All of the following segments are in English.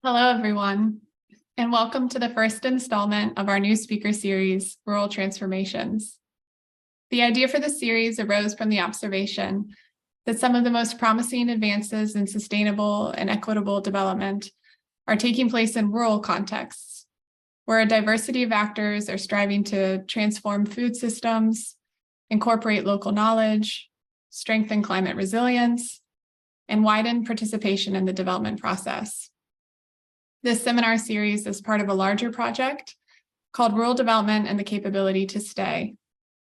Hello, everyone, and welcome to the first installment of our new speaker series, Rural Transformations. The idea for the series arose from the observation that some of the most promising advances in sustainable and equitable development are taking place in rural contexts, where a diversity of actors are striving to transform food systems, incorporate local knowledge, strengthen climate resilience, and widen participation in the development process. This seminar series is part of a larger project called Rural Development and the Capability to Stay,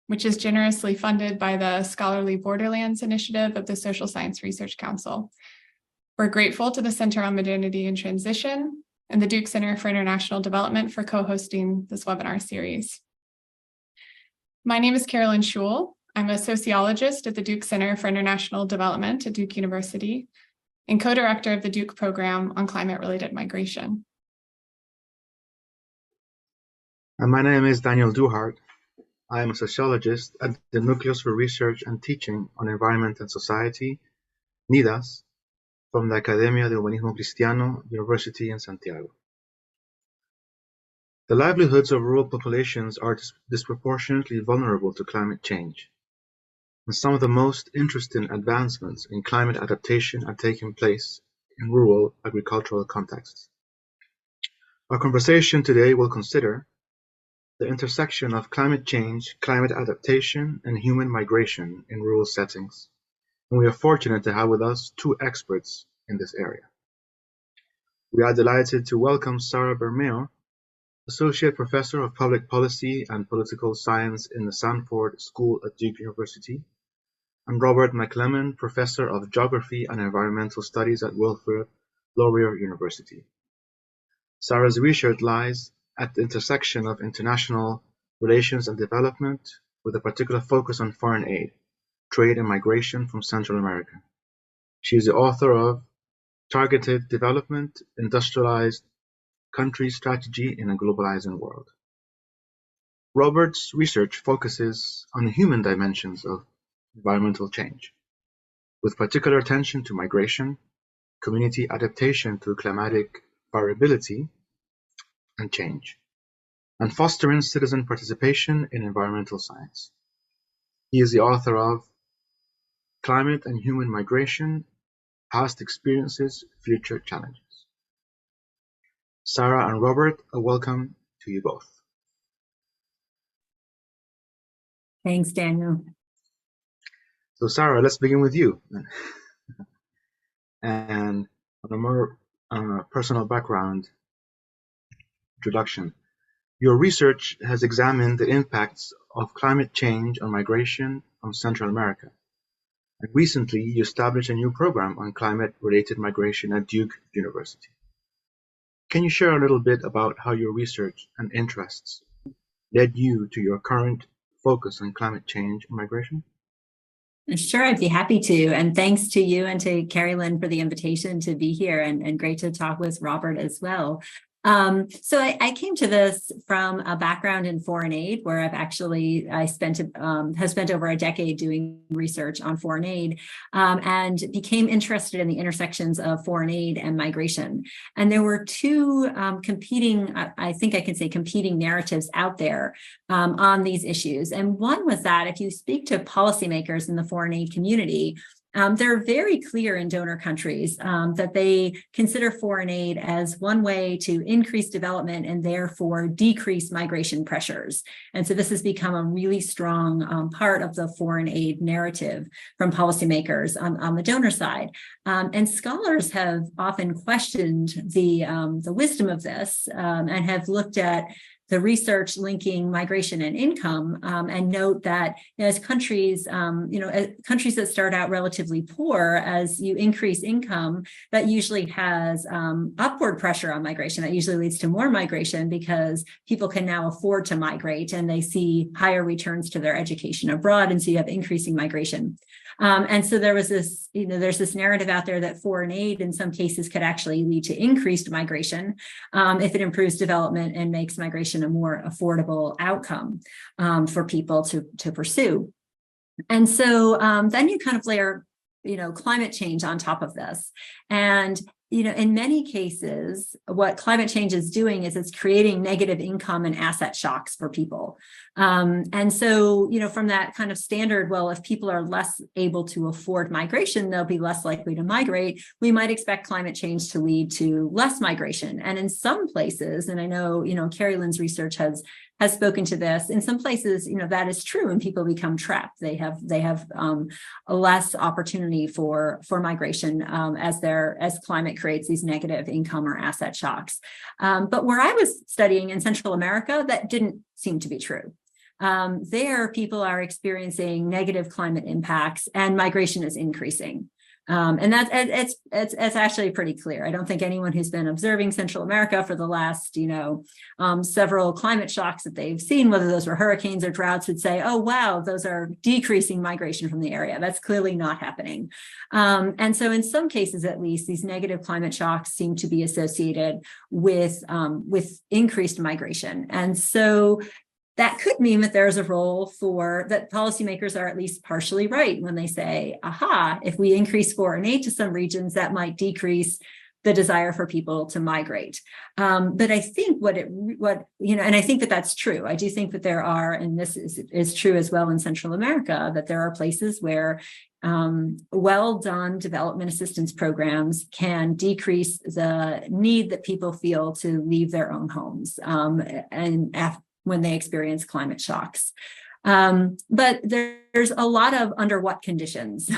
which is generously funded by the Scholarly Borderlands Initiative of the Social Science Research Council. We're grateful to the Center on Modernity and Transition and the Duke Center for International Development for co-hosting this webinar series. My name is Kerilyn Schewel. I'm a sociologist at the Duke Center for International Development at Duke University and co-director of the Duke program on climate-related migration. And my name is Daniel Duhart. I am a sociologist at the Nucleus for Research and Teaching on Environment and Society, NIDAS, from the Academia de Humanismo Cristiano, University in Santiago. The livelihoods of rural populations are disproportionately vulnerable to climate change. And some of the most interesting advancements in climate adaptation are taking place in rural agricultural contexts. Our conversation today will consider the intersection of climate change, climate adaptation, and human migration in rural settings. And we are fortunate to have with us two experts in this area. We are delighted to welcome Sarah Bermeo, Associate Professor of Public Policy and Political Science in the Sanford School at Duke University, and Robert McLeman, Professor of Geography and Environmental Studies at Wilfrid Laurier University. Sarah's research lies at the intersection of international relations and development, with a particular focus on foreign aid, trade and migration from Central America. She is the author of Targeted Development, Industrialized Country Strategy in a Globalizing World. Robert's research focuses on the human dimensions of environmental change, with particular attention to migration, community adaptation to climatic variability and change, and fostering citizen participation in environmental science. He is the author of Climate and Human Migration, Past Experiences, Future Challenges. Sarah and Robert, a welcome to you both. Thanks, Daniel. So Sarah, let's begin with you. And on a more personal background introduction, your research has examined the impacts of climate change on migration from Central America. And recently, you established a new program on climate-related migration at Duke University. Can you share a little bit about how your research and interests led you to your current focus on climate change and migration? Sure, I'd be happy to. And thanks to you and to Kerilyn for the invitation to be here, and great to talk with Robert as well. So I came to this from a background in foreign aid, where have spent over a decade doing research on foreign aid, and became interested in the intersections of foreign aid and migration. And there were two competing narratives out there on these issues. And one was that if you speak to policymakers in the foreign aid community, they're very clear in donor countries that they consider foreign aid as one way to increase development and therefore decrease migration pressures. And so this has become a really strong part of the foreign aid narrative from policymakers on the donor side. And scholars have often questioned the wisdom of this and have looked at the research linking migration and income, and note that as countries, countries that start out relatively poor, as you increase income, that usually has upward pressure on migration. That usually leads to more migration because people can now afford to migrate and they see higher returns to their education abroad, and so you have increasing migration. And so there was this, there's this narrative out there that foreign aid in some cases could actually lead to increased migration if it improves development and makes migration a more affordable outcome for people to pursue. And so then you kind of layer climate change on top of this. And in many cases, what climate change is doing is it's creating negative income and asset shocks for people. And so, from that kind of standard, well, if people are less able to afford migration, they'll be less likely to migrate. We might expect climate change to lead to less migration. And in some places, and I know, Kerilyn's research has spoken to this. In some places, that is true, and people become trapped. They have a less opportunity for migration as climate creates these negative income or asset shocks. But where I was studying in Central America, that didn't seem to be true. There, people are experiencing negative climate impacts, and migration is increasing. And it's actually pretty clear. I don't think anyone who's been observing Central America for the last, several climate shocks that they've seen, whether those were hurricanes or droughts, would say, oh, wow, those are decreasing migration from the area. That's clearly not happening. And so in some cases, at least, these negative climate shocks seem to be associated with increased migration. And so that could mean that there's a role that policymakers are at least partially right when they say, aha, if we increase foreign aid to some regions, that might decrease the desire for people to migrate. But I think and I think that that's true. I do think that there are, and this is true as well in Central America, that there are places where well-done development assistance programs can decrease the need that people feel to leave their own homes when they experience climate shocks. But there's a lot of under what conditions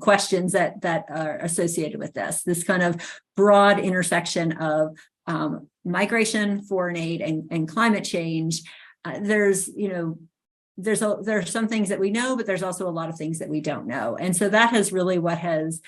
questions that are associated with this kind of broad intersection of migration, foreign aid, and climate change. There's some things that we know, but there's also a lot of things that we don't know. And so that has really what has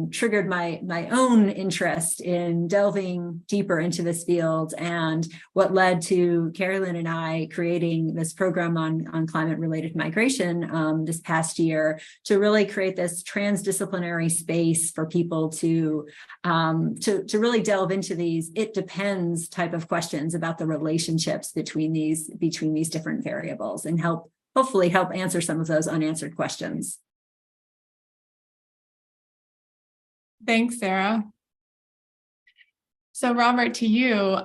triggered my own interest in delving deeper into this field, and what led to Kerilyn and I creating this program on climate-related migration this past year, to really create this transdisciplinary space for people to really delve into these "it depends" type of questions about the relationships between these different variables, and hopefully help answer some of those unanswered questions. Thanks, Sarah. So, Robert, to you,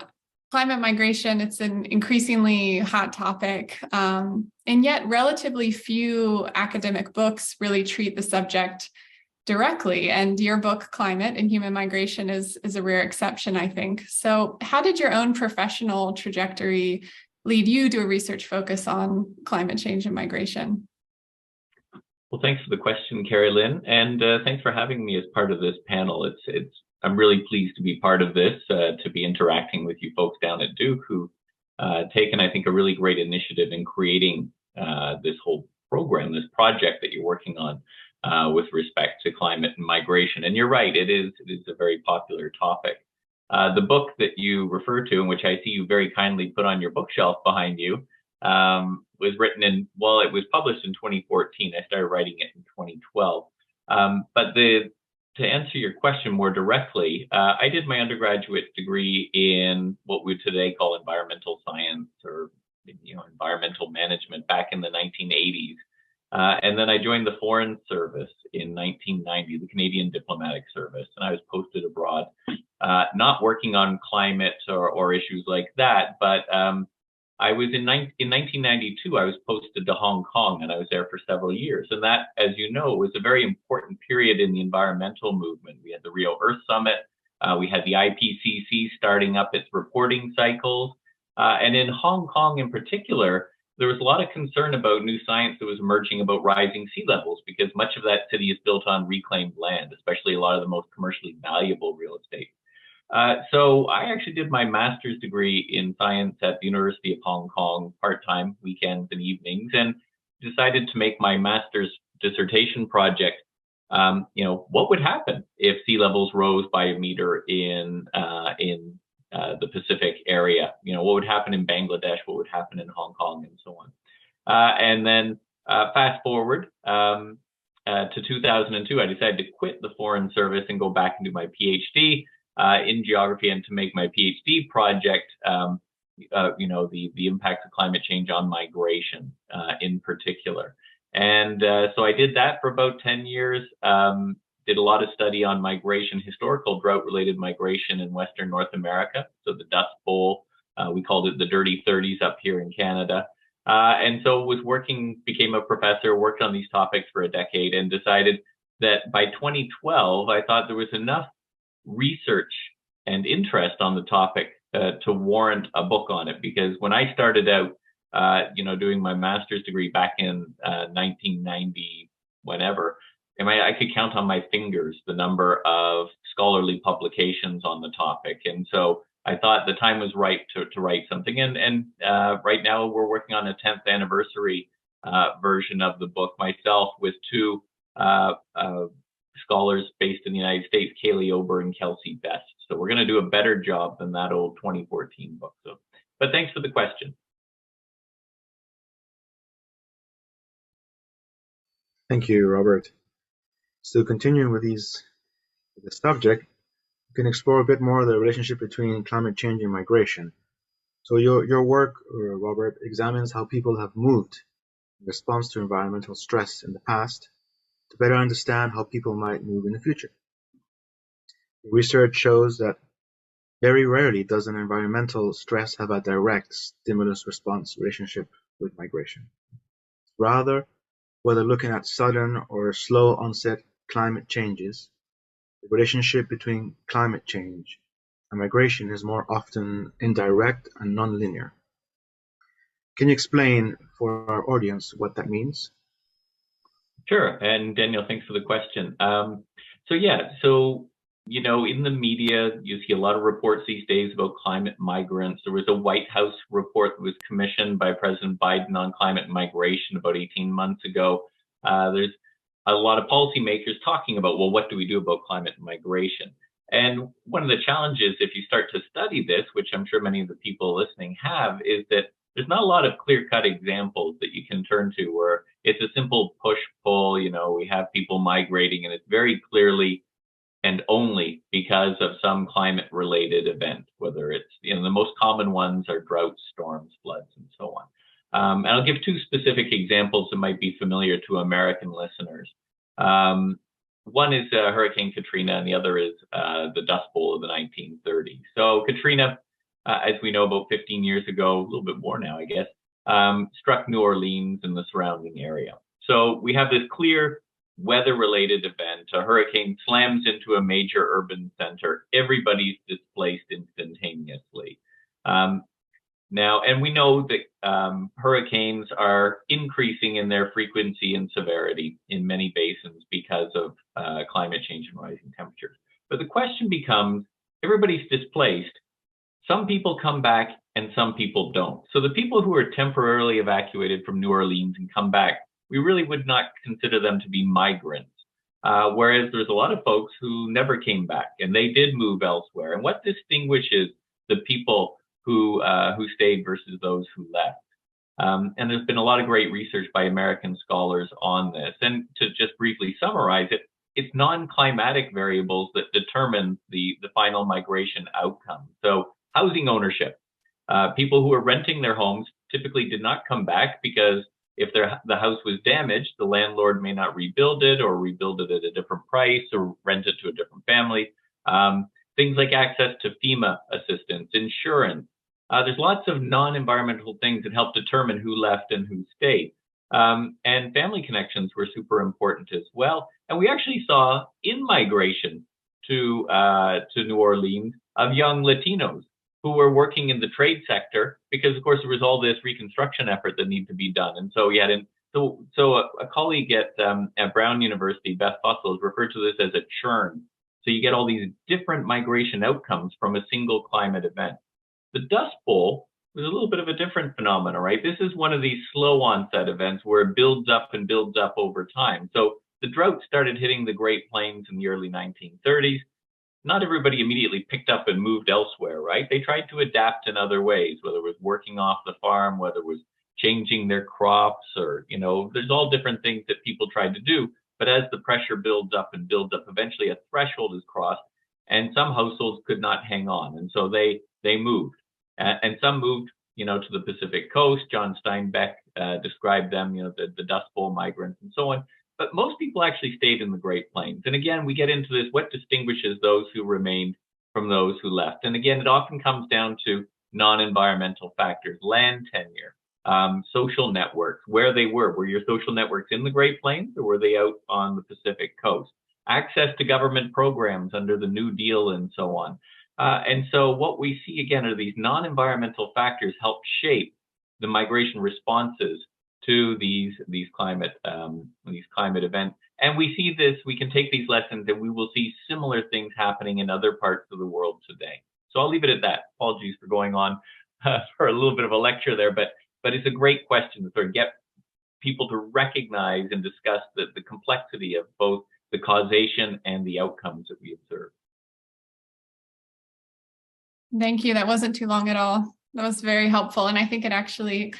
climate migration, it's an increasingly hot topic, and yet relatively few academic books really treat the subject directly. And your book, Climate and Human Migration, is a rare exception, I think. So how did your own professional trajectory lead you to a research focus on climate change and migration? Well, thanks for the question, Kerilyn, and thanks for having me as part of this panel. I'm really pleased to be part of this, to be interacting with you folks down at Duke who've taken, I think, a really great initiative in creating this whole program, this project that you're working on with respect to climate and migration. And you're right, it is a very popular topic. The book that you refer to, and which I see you very kindly put on your bookshelf behind you, was written it was published in 2014. I started writing it in 2012. But to answer your question more directly, I did my undergraduate degree in what we today call environmental science, or environmental management, back in the 1980s. And then I joined the Foreign Service in 1990, the Canadian Diplomatic Service, and I was posted abroad, not working on climate or issues like that, but I was in 1992, I was posted to Hong Kong, and I was there for several years. And that, as you know, was a very important period in the environmental movement. We had the Rio Earth Summit, we had the IPCC starting up its reporting cycles. And in Hong Kong in particular, there was a lot of concern about new science that was emerging about rising sea levels, because much of that city is built on reclaimed land, especially a lot of the most commercially valuable real estate. So I actually did my master's degree in science at the University of Hong Kong, part-time, weekends and evenings, and decided to make my master's dissertation project, what would happen if sea levels rose by a meter in the Pacific area? What would happen in Bangladesh? What would happen in Hong Kong, and so on? And then fast forward to 2002, I decided to quit the Foreign Service and go back and do my PhD in geography, and to make my PhD project, the impacts of climate change on migration in particular. And so I did that for about 10 years. did a lot of study on migration, historical drought-related migration in Western North America. So the Dust Bowl, we called it the Dirty 30s up here in Canada. And so became a professor, worked on these topics for a decade, and decided that by 2012, I thought there was enough research and interest on the topic to warrant a book on it. Because when I started out, doing my master's degree back in 1990, whenever, I could count on my fingers the number of scholarly publications on the topic. And so I thought the time was right to write something. And right now we're working on a 10th anniversary version of the book myself with two scholars based in the United States, Kaylee Ober and Kelsey Best. So we're going to do a better job than that old 2014 book. But thanks for the question. Thank you, Robert. So continuing with the subject, we can explore a bit more the relationship between climate change and migration. So your work, Robert, examines how people have moved in response to environmental stress in the past to better understand how people might move in the future. The research shows that very rarely does an environmental stress have a direct stimulus-response relationship with migration. Rather, whether looking at sudden or slow onset climate changes, the relationship between climate change and migration is more often indirect and non-linear. Can you explain for our audience what that means? Sure. And Daniel, thanks for the question. In the media, you see a lot of reports these days about climate migrants. There was a White House report that was commissioned by President Biden on climate migration about 18 months ago. There's a lot of policymakers talking about, well, what do we do about climate migration? And one of the challenges, if you start to study this, which I'm sure many of the people listening have, is that there's not a lot of clear-cut examples that you can turn to where it's a simple push-pull, we have people migrating and it's very clearly and only because of some climate-related event, whether it's, the most common ones are droughts, storms, floods, and so on. And I'll give two specific examples that might be familiar to American listeners. One is Hurricane Katrina, and the other is the Dust Bowl of the 1930s. So Katrina, as we know, about 15 years ago, a little bit more now, I guess, struck New Orleans and the surrounding area. So we have this clear weather-related event. A hurricane slams into a major urban center. Everybody's displaced instantaneously. And we know that hurricanes are increasing in their frequency and severity in many basins because of climate change and rising temperatures. But the question becomes, everybody's displaced. Some people come back and some people don't. So the people who are temporarily evacuated from New Orleans and come back, we really would not consider them to be migrants. Whereas there's a lot of folks who never came back and they did move elsewhere. And what distinguishes the people who stayed versus those who left? And there's been a lot of great research by American scholars on this. And to just briefly summarize it, it's non-climatic variables that determine the final migration outcome. So housing ownership, people who are renting their homes typically did not come back because if the house was damaged, the landlord may not rebuild it or rebuild it at a different price or rent it to a different family. Things like access to FEMA assistance, insurance. There's lots of non-environmental things that help determine who left and who stayed. And family connections were super important as well. And we actually saw in-migration to New Orleans of young Latinos who were working in the trade sector because, of course, there was all this reconstruction effort that needed to be done. And so we had a colleague at Brown University, Beth Fussell, has referred to this as a churn. So you get all these different migration outcomes from a single climate event. The Dust Bowl was a little bit of a different phenomenon, right? This is one of these slow onset events where it builds up and builds up over time. So the drought started hitting the Great Plains in the early 1930s. Not everybody immediately picked up and moved elsewhere, right? They tried to adapt in other ways, whether it was working off the farm, whether it was changing their crops, or, there's all different things that people tried to do. But as the pressure builds up and builds up, eventually a threshold is crossed, and some households could not hang on. And so they moved. And some moved, to the Pacific coast. John Steinbeck described them, the Dust Bowl migrants and so on. but most people actually stayed in the Great Plains. And again, we get into this, what distinguishes those who remained from those who left? And again, it often comes down to non-environmental factors, land tenure, social networks, where they were. Were your social networks in the Great Plains, or were they out on the Pacific coast? Access to government programs under the New Deal and so on. And so what we see again are these non-environmental factors help shape the migration responses to these climate events. And we see this, we can take these lessons and we will see similar things happening in other parts of the world today. So I'll leave it at that. Apologies for going on for a little bit of a lecture there, but it's a great question to sort of get people to recognize and discuss the complexity of both the causation and the outcomes that we observe. Thank you. That wasn't too long at all. That was very helpful. And I think it actually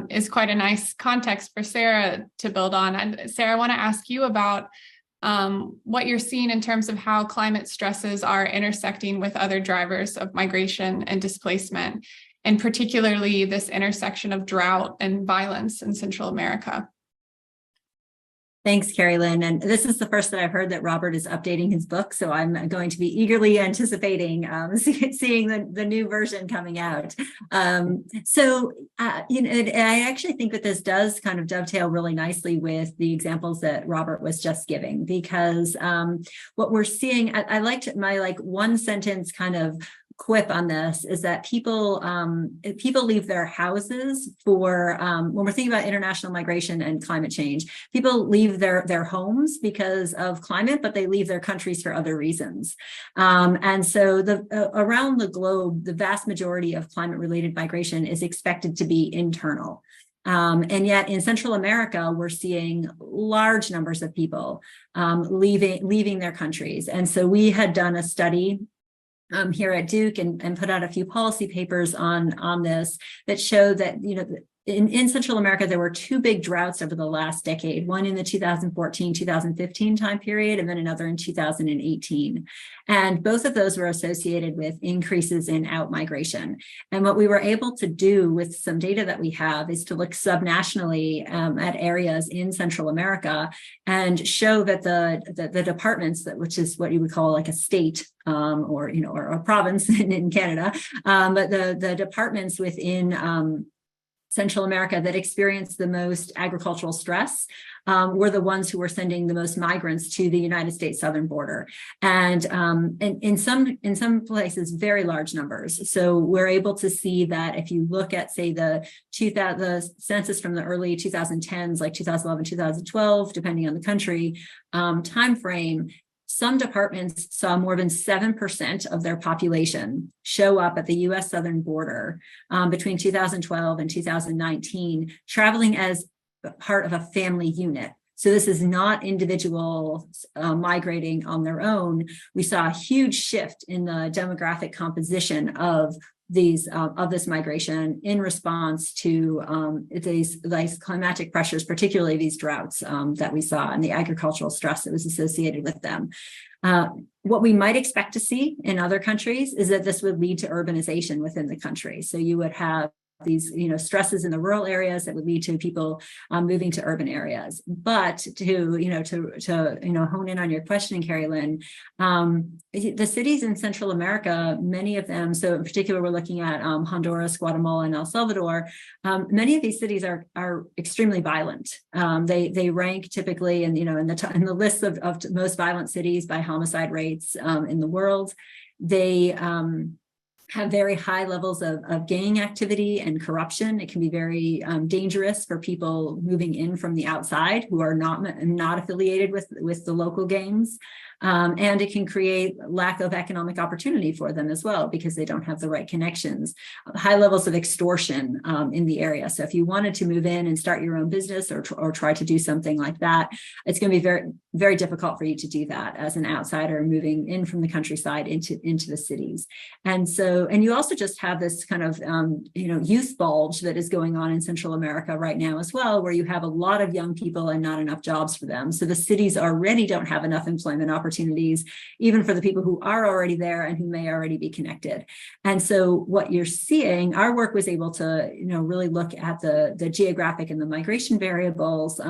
is quite a nice context for Sarah to build on. And Sarah, I want to ask you about what you're seeing in terms of how climate stresses are intersecting with other drivers of migration and displacement, and particularly this intersection of drought and violence in Central America. Thanks, Kerilyn. And this is the first that I've heard that Robert is updating his book. So I'm going to be eagerly anticipating seeing the new version coming out. I actually think that this does kind of dovetail really nicely with the examples that Robert was just giving, because what we're seeing, I liked my one sentence kind of quip on this is that people leave their houses for when we're thinking about international migration and climate change, people leave their homes because of climate, but they leave their countries for other reasons. And so around the globe, the vast majority of climate related migration is expected to be internal. And yet in Central America, we're seeing large numbers of people leaving their countries. And so we had done a study here at Duke and put out a few policy papers on this that showed that, in Central America, there were two big droughts over the last decade, one in the 2014-2015 time period, and then another in 2018. And both of those were associated with increases in outmigration. And what we were able to do with some data that we have is to look subnationally at areas in Central America and show that the departments, which is what you would call like a state or a province in Canada, but the departments within Central America that experienced the most agricultural stress were the ones who were sending the most migrants to the United States southern border, and in some places very large numbers. So we're able to see that if you look at, say, the census from the early 2010s, like 2011, 2012, depending on the country time frame, some departments saw more than 7% of their population show up at the U.S. southern border between 2012 and 2019, traveling as part of a family unit. So this is not individuals migrating on their own. We saw a huge shift in the demographic composition of this migration in response to these climatic pressures, particularly these droughts that we saw and the agricultural stress that was associated with them. What we might expect to see in other countries is that this would lead to urbanization within the country. So you would have these stresses in the rural areas that would lead to people moving to urban areas. But to hone in on your question, Kerilyn, the cities in Central America, many of them, so in particular we're looking at Honduras, Guatemala, and El Salvador, many of these cities are extremely violent. They rank typically in the list of most violent cities by homicide rates in the world. They have very high levels of gang activity and corruption. It can be very dangerous for people moving in from the outside who are not affiliated with the local gangs. And it can create lack of economic opportunity for them as well because they don't have the right connections. High levels of extortion in the area. So if you wanted to move in and start your own business or try to do something like that, it's going to be very, very difficult for you to do that as an outsider moving in from the countryside into the cities. And you also just have this kind of youth bulge that is going on in Central America right now as well, where you have a lot of young people and not enough jobs for them. So the cities already don't have enough employment opportunities, even for the people who are already there and who may already be connected. And so what you're seeing, our work was able to really look at the geographic and the migration variables,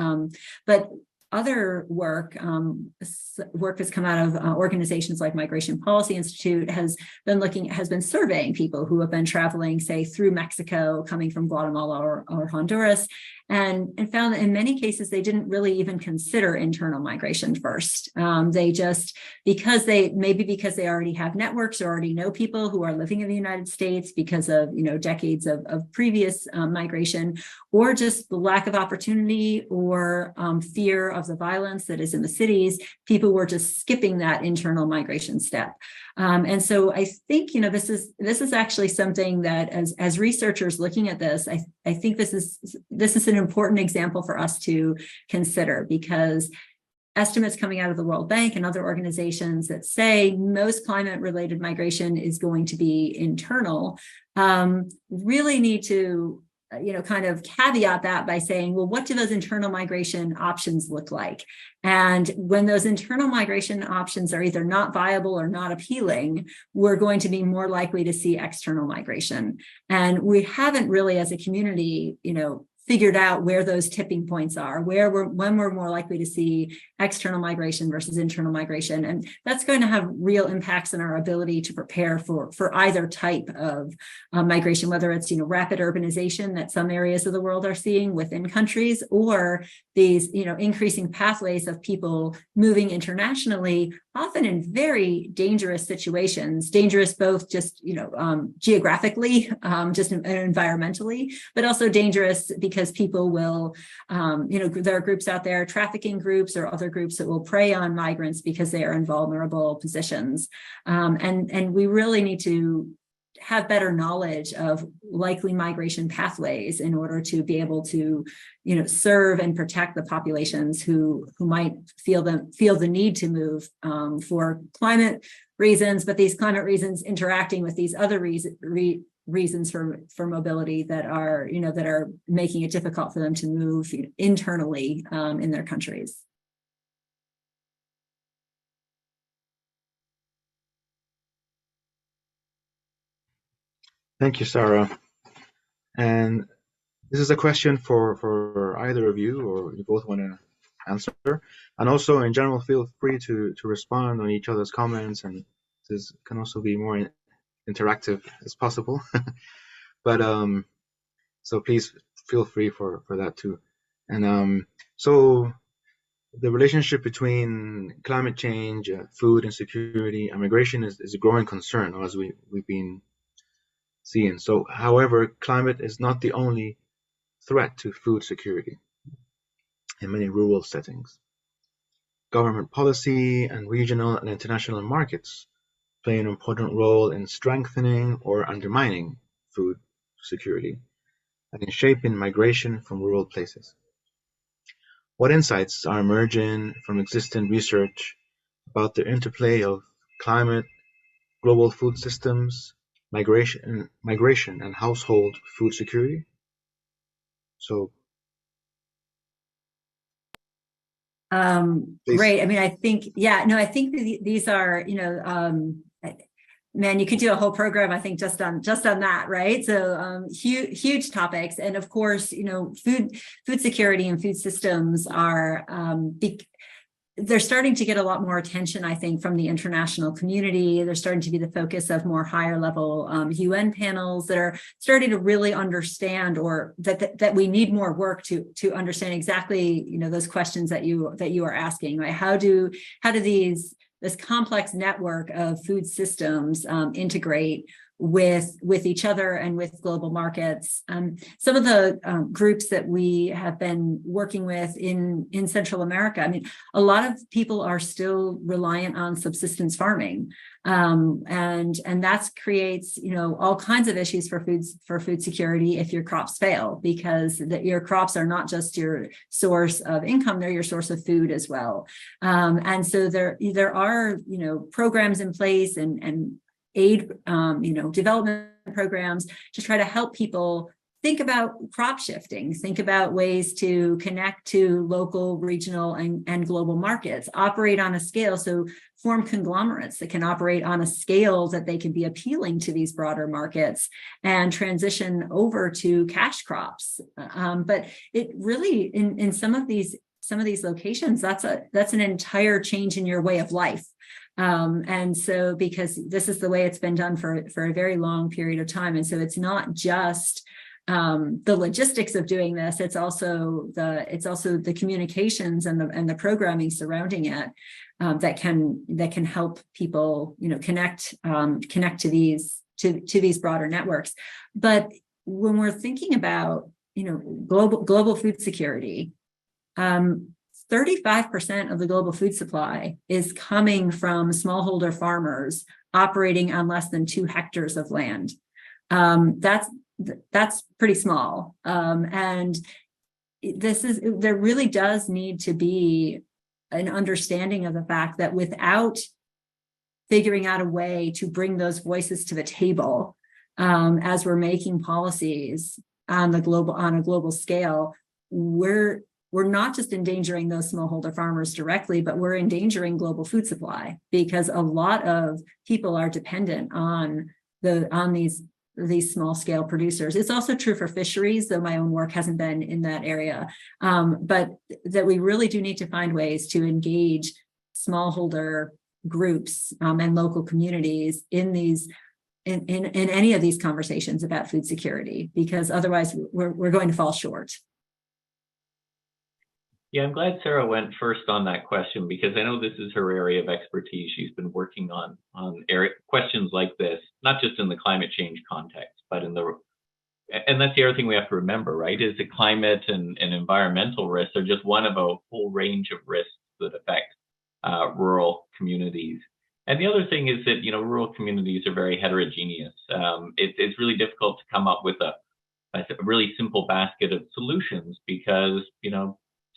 but other work that's come out of organizations like Migration Policy Institute has been surveying people who have been traveling, say, through Mexico, coming from Guatemala or Honduras, and found that in many cases they didn't really even consider internal migration first. They just, because they already have networks or already know people who are living in the United States because of decades of previous migration, or just the lack of opportunity or fear of the violence that is in the cities, people were just skipping that internal migration step. And so I think this is actually something that as researchers looking at this, I think this is an important example for us to consider, because estimates coming out of the World Bank and other organizations that say most climate-related migration is going to be internal really need to kind of caveat that by saying, well, what do those internal migration options look like? And when those internal migration options are either not viable or not appealing, we're going to be more likely to see external migration. And we haven't really, as a community, figured out where those tipping points are, when we're more likely to see external migration versus internal migration. And that's going to have real impacts on our ability to prepare for either type of migration, whether it's rapid urbanization that some areas of the world are seeing within countries, or these increasing pathways of people moving internationally, often in very dangerous situations, dangerous both just geographically, just environmentally, but also dangerous because people will, there are groups out there, trafficking groups or other groups that will prey on migrants because they are in vulnerable positions. And we really need to have better knowledge of likely migration pathways in order to be able to, serve and protect the populations who might feel the need to move for climate reasons, but these climate reasons interacting with these other reasons for mobility that are making it difficult for them to move internally in their countries. Thank you, Sarah. And this is a question for either of you, or you both want to answer. And also, in general, feel free to respond on each other's comments, and this can also be more interactive as possible. But so please feel free for that too. And so the relationship between climate change, food insecurity, and migration is a growing concern, as we've been seeing. So, however, climate is not the only threat to food security in many rural settings. Government policy and regional and international markets play an important role in strengthening or undermining food security and in shaping migration from rural places. What insights are emerging from existing research about the interplay of climate, global food systems, migration, and household food security? So, great. I mean, I think, I think these are, man, you could do a whole program, I think, just on that, right? So huge topics. And of course, food security and food systems are, they're starting to get a lot more attention, I think, from the international community. They're starting to be the focus of more higher level UN panels that are starting to really understand, or that we need more work to understand exactly, those questions that you are asking. Right? How do this complex network of food systems integrate with each other and with global markets? Some of the groups that we have been working with in Central America, I mean, a lot of people are still reliant on subsistence farming. And that creates, all kinds of issues for food security if your crops fail, because your crops are not just your source of income, they're your source of food as well. And so there are, programs in place and aid, development programs to try to help people think about crop shifting, think about ways to connect to local, regional, and global markets, operate on a scale, so form conglomerates that can operate on a scale that they can be appealing to these broader markets and transition over to cash crops. But it really, in some of these some of these locations, that's an entire change in your way of life. And so, because this is the way it's been done for a very long period of time. And so it's not just the logistics of doing this, it's also the communications and the programming surrounding it that can help people, connect to these broader networks. But when we're thinking about, global food security, 35% of the global food supply is coming from smallholder farmers operating on less than 2 hectares of land. That's pretty small. And there really does need to be an understanding of the fact that without figuring out a way to bring those voices to the table, as we're making policies on a global scale, we're not just endangering those smallholder farmers directly, but we're endangering global food supply, because a lot of people are dependent on these small scale producers. It's also true for fisheries, though my own work hasn't been in that area. But that we really do need to find ways to engage smallholder groups and local communities in any of these conversations about food security, because otherwise we're going to fall short. Yeah, I'm glad Sarah went first on that question, because I know this is her area of expertise. She's been working on questions like this, not just in the climate change context, but and that's the other thing we have to remember, right? Is that climate and environmental risks are just one of a whole range of risks that affect rural communities. And the other thing is that, rural communities are very heterogeneous. It's really difficult to come up with a really simple basket of solutions, because,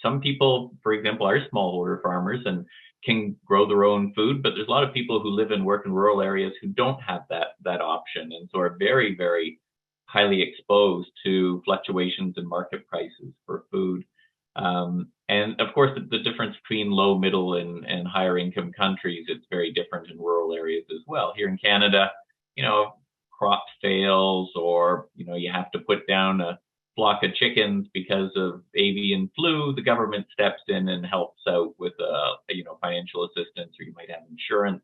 some people, for example, are smallholder farmers and can grow their own food, but there's a lot of people who live and work in rural areas who don't have that option, and so are very, very highly exposed to fluctuations in market prices for food. And of course, the difference between low, middle, and higher income countries, it's very different in rural areas as well. Here in Canada, crop fails, or you have to put down a flock of chickens because of avian flu, the government steps in and helps out with financial assistance, or you might have insurance.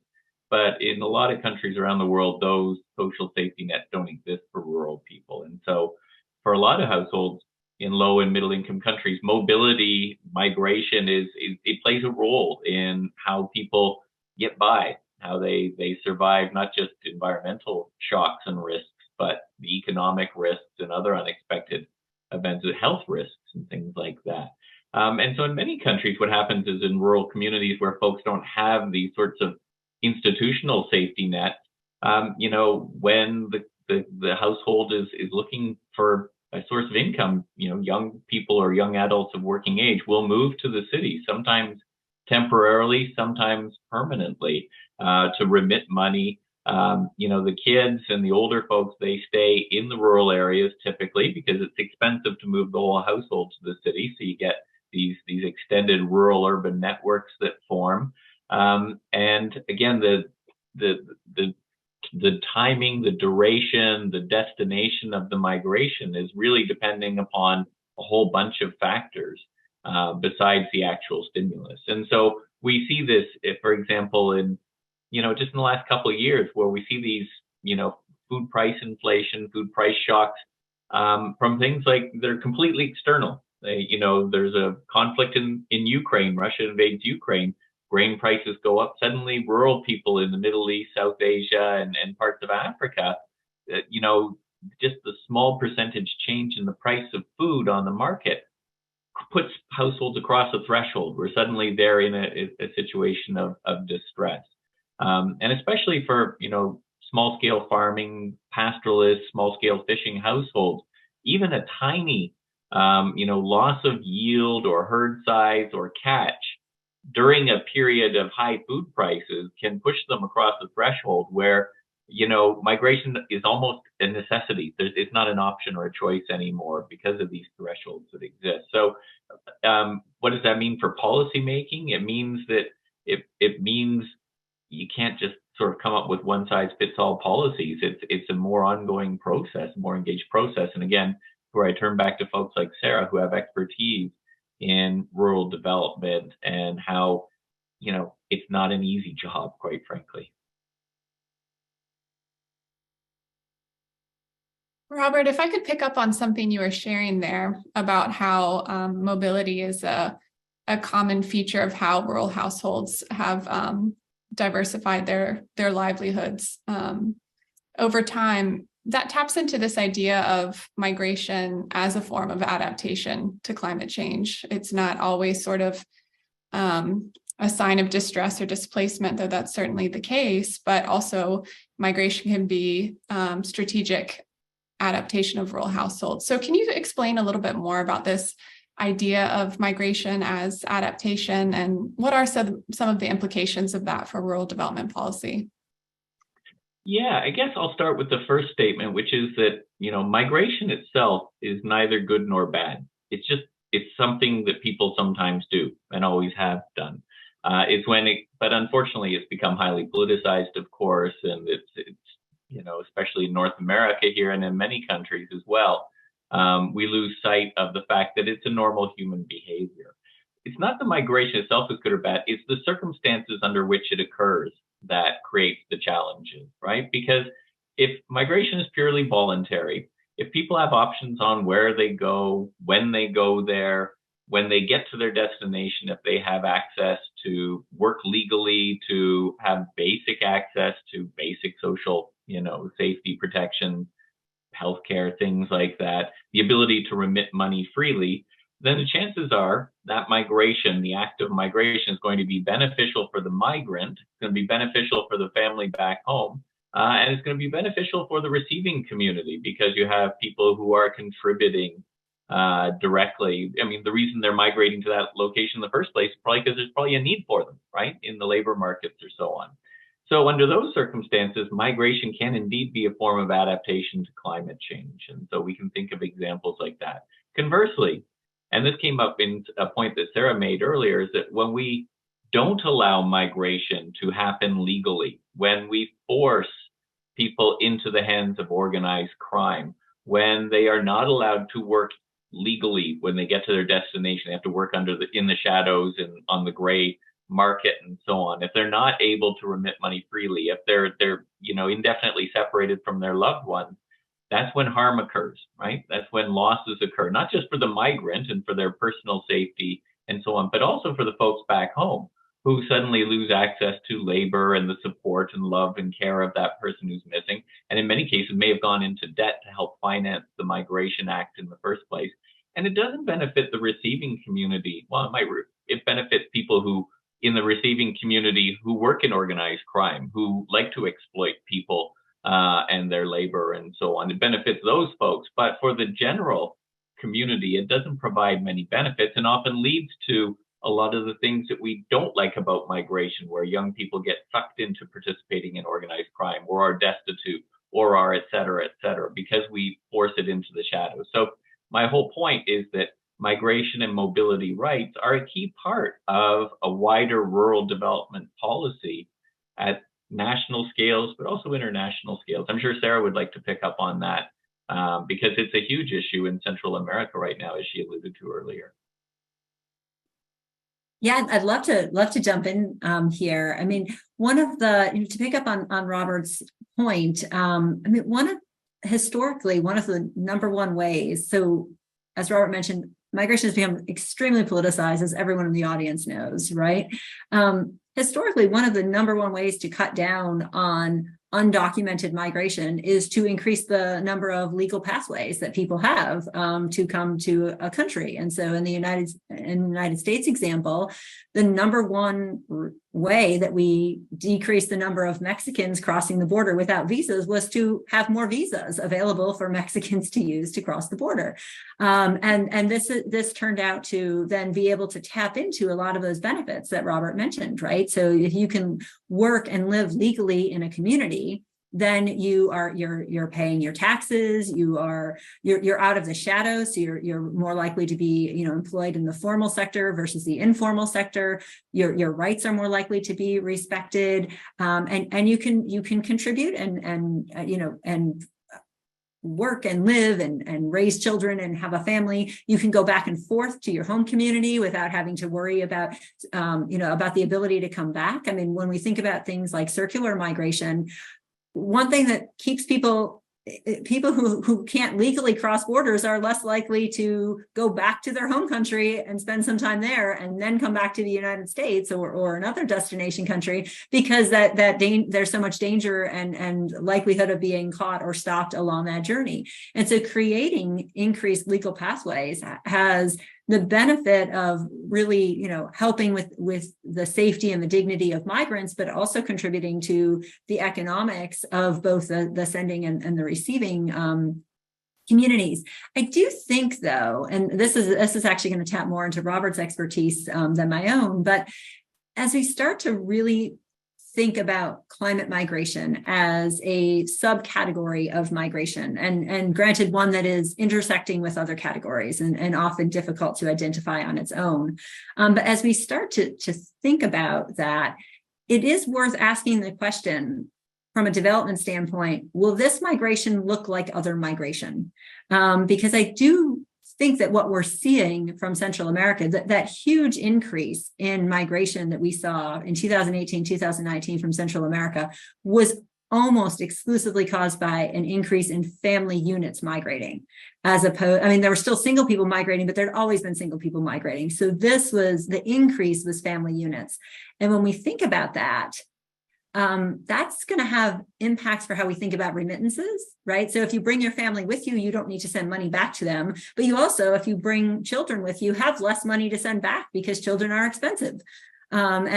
But in a lot of countries around the world, those social safety nets don't exist for rural people. And so for a lot of households in low and middle income countries, migration it plays a role in how people get by, how they survive not just environmental shocks and risks, but the economic risks and other unexpected events, health risks and things like that. And so in many countries, what happens is in rural communities where folks don't have these sorts of institutional safety nets, when the household is looking for a source of income, young people or young adults of working age will move to the city, sometimes temporarily, sometimes permanently, to remit money. The kids and the older folks, they stay in the rural areas typically because it's expensive to move the whole household to the city. So you get these extended rural urban networks that form. And again, the timing, the duration, the destination of the migration is really depending upon a whole bunch of factors besides the actual stimulus. And so we see this, for example, in just in the last couple of years, where we see these, food price inflation, food price shocks from things like they're completely external. There's a conflict in Ukraine, Russia invades Ukraine, grain prices go up. Suddenly, rural people in the Middle East, South Asia, and parts of Africa, just the small percentage change in the price of food on the market puts households across a threshold where suddenly they're in a situation of distress. And especially for, small scale farming, pastoralist, small scale fishing households, even a tiny, loss of yield or herd size or catch during a period of high food prices can push them across the threshold where, migration is almost a necessity. It's not an option or a choice anymore because of these thresholds that exist. So what does that mean for policy making? It means that it means you can't just sort of come up with one size fits all policies. It's a more ongoing process, more engaged process. And again, where I turn back to folks like Sarah who have expertise in rural development and how, it's not an easy job, quite frankly. Robert, if I could pick up on something you were sharing there about how mobility is a common feature of how rural households have diversified their livelihoods over time, that taps into this idea of migration as a form of adaptation to climate change. It's not always sort of a sign of distress or displacement, though that's certainly the case, but also migration can be strategic adaptation of rural households. So can you explain a little bit more about this idea of migration as adaptation, and what are some of the implications of that for rural development policy? Yeah, I guess I'll start with the first statement, which is that, migration itself is neither good nor bad. It's something that people sometimes do and always have done. But unfortunately, it's become highly politicized, of course, and it's especially in North America here and in many countries as well. We lose sight of the fact that it's a normal human behavior. It's not the migration itself is good or bad, it's the circumstances under which it occurs that creates the challenges, right? Because if migration is purely voluntary, if people have options on where they go, when they go there, when they get to their destination, if they have access to work legally, to have basic access to basic social, safety protection, healthcare, things like that, the ability to remit money freely, then the chances are that migration, the act of migration, is going to be beneficial for the migrant, it's going to be beneficial for the family back home, and it's going to be beneficial for the receiving community because you have people who are contributing directly. I mean, the reason they're migrating to that location in the first place is probably because there's probably a need for them, right, in the labor markets or so on. So under those circumstances, migration can indeed be a form of adaptation to climate change. And so we can think of examples like that. Conversely, and this came up in a point that Sarah made earlier, is that when we don't allow migration to happen legally, when we force people into the hands of organized crime, when they are not allowed to work legally when they get to their destination, they have to work in the shadows and on the gray market and so on. If they're not able to remit money freely, if they're indefinitely separated from their loved ones, that's when harm occurs, right? That's when losses occur, not just for the migrant and for their personal safety and so on, but also for the folks back home who suddenly lose access to labor and the support and love and care of that person who's missing. And in many cases may have gone into debt to help finance the Migration Act in the first place. And it doesn't benefit the receiving community. Well, it benefits people who in the receiving community who work in organized crime, who like to exploit people and their labor and so on. It benefits those folks, but for the general community, it doesn't provide many benefits and often leads to a lot of the things that we don't like about migration, where young people get sucked into participating in organized crime or are destitute or are et cetera, because we force it into the shadows. So my whole point is that migration and mobility rights are a key part of a wider rural development policy at national scales, but also international scales. I'm sure Sarah would like to pick up on that because it's a huge issue in Central America right now, as she alluded to earlier. Yeah, I'd love to jump in here. I mean, one of the, to pick up on Robert's point, historically, one of the number one ways, so as Robert mentioned, migration has become extremely politicized, as everyone in the audience knows, right? Historically, one of the number one ways to cut down on undocumented migration is to increase the number of legal pathways that people have to come to a country. And so in the United States example, the number one way that we decreased the number of Mexicans crossing the border without visas was to have more visas available for Mexicans to use to cross the border. And this turned out to then be able to tap into a lot of those benefits that Robert mentioned, right? So if you can work and live legally in a community, then you're paying your taxes, you're out of the shadows, so you're more likely to be employed in the formal sector versus the informal sector. Your rights are more likely to be respected, and you can contribute and work and live and raise children and have a family. You can go back and forth to your home community without having to worry about, about the ability to come back. I mean, when we think about things like circular migration, one thing that keeps people who can't legally cross borders are less likely to go back to their home country and spend some time there and then come back to the United States or another destination country, because there's so much danger and likelihood of being caught or stopped along that journey. And so creating increased legal pathways has the benefit of really, helping with the safety and the dignity of migrants, but also contributing to the economics of both the sending and the receiving communities. I do think, though, and this is actually going to tap more into Robert's expertise than my own, but as we start to really think about climate migration as a subcategory of migration, and granted one that is intersecting with other categories and often difficult to identify on its own. But as we start to think about that, it is worth asking the question from a development standpoint, will this migration look like other migration? Because I do think that what we're seeing from Central America, that huge increase in migration that we saw in 2018, 2019 from Central America was almost exclusively caused by an increase in family units migrating, as opposed, I mean, there were still single people migrating, but there'd always been single people migrating. So the increase was family units. And when we think about that, that's going to have impacts for how we think about remittances, right? So if you bring your family with you, you don't need to send money back to them. But you also, if you bring children with you, have less money to send back because children are expensive. And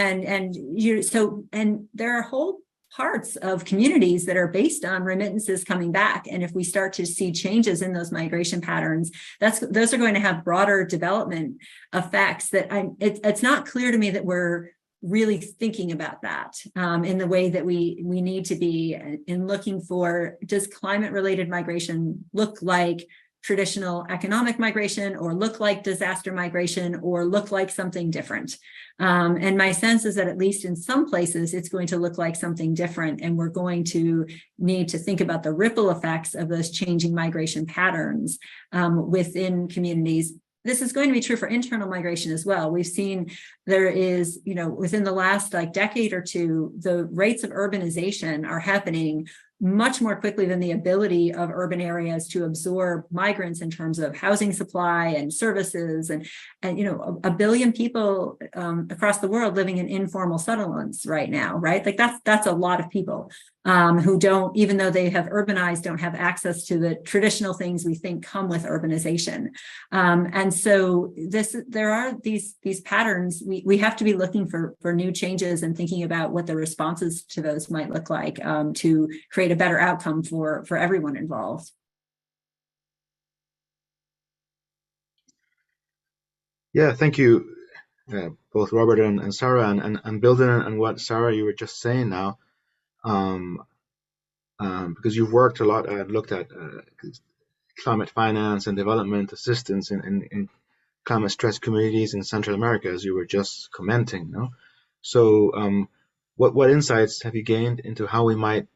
there are whole parts of communities that are based on remittances coming back. And if we start to see changes in those migration patterns, those are going to have broader development effects that it's not clear to me that we're really thinking about that in the way that we need to be in looking for, does climate related migration look like traditional economic migration, or look like disaster migration, or look like something different? And my sense is that at least in some places, it's going to look like something different. And we're going to need to think about the ripple effects of those changing migration patterns within communities. This is going to be true for internal migration as well. We've seen there is, within the last decade or two, the rates of urbanization are happening much more quickly than the ability of urban areas to absorb migrants in terms of housing supply and services, and 1 billion people across the world living in informal settlements right now, right? Like that's a lot of people who don't, even though they have urbanized, don't have access to the traditional things we think come with urbanization. And so there are these patterns. We have to be looking for new changes and thinking about what the responses to those might look like to create a better outcome for everyone involved. Yeah, thank you, both Robert and Sarah, and building on what Sarah you were just saying now, because you've worked a lot and looked at climate finance and development assistance in climate stress communities in Central America, as you were just commenting, no? So what insights have you gained into how we might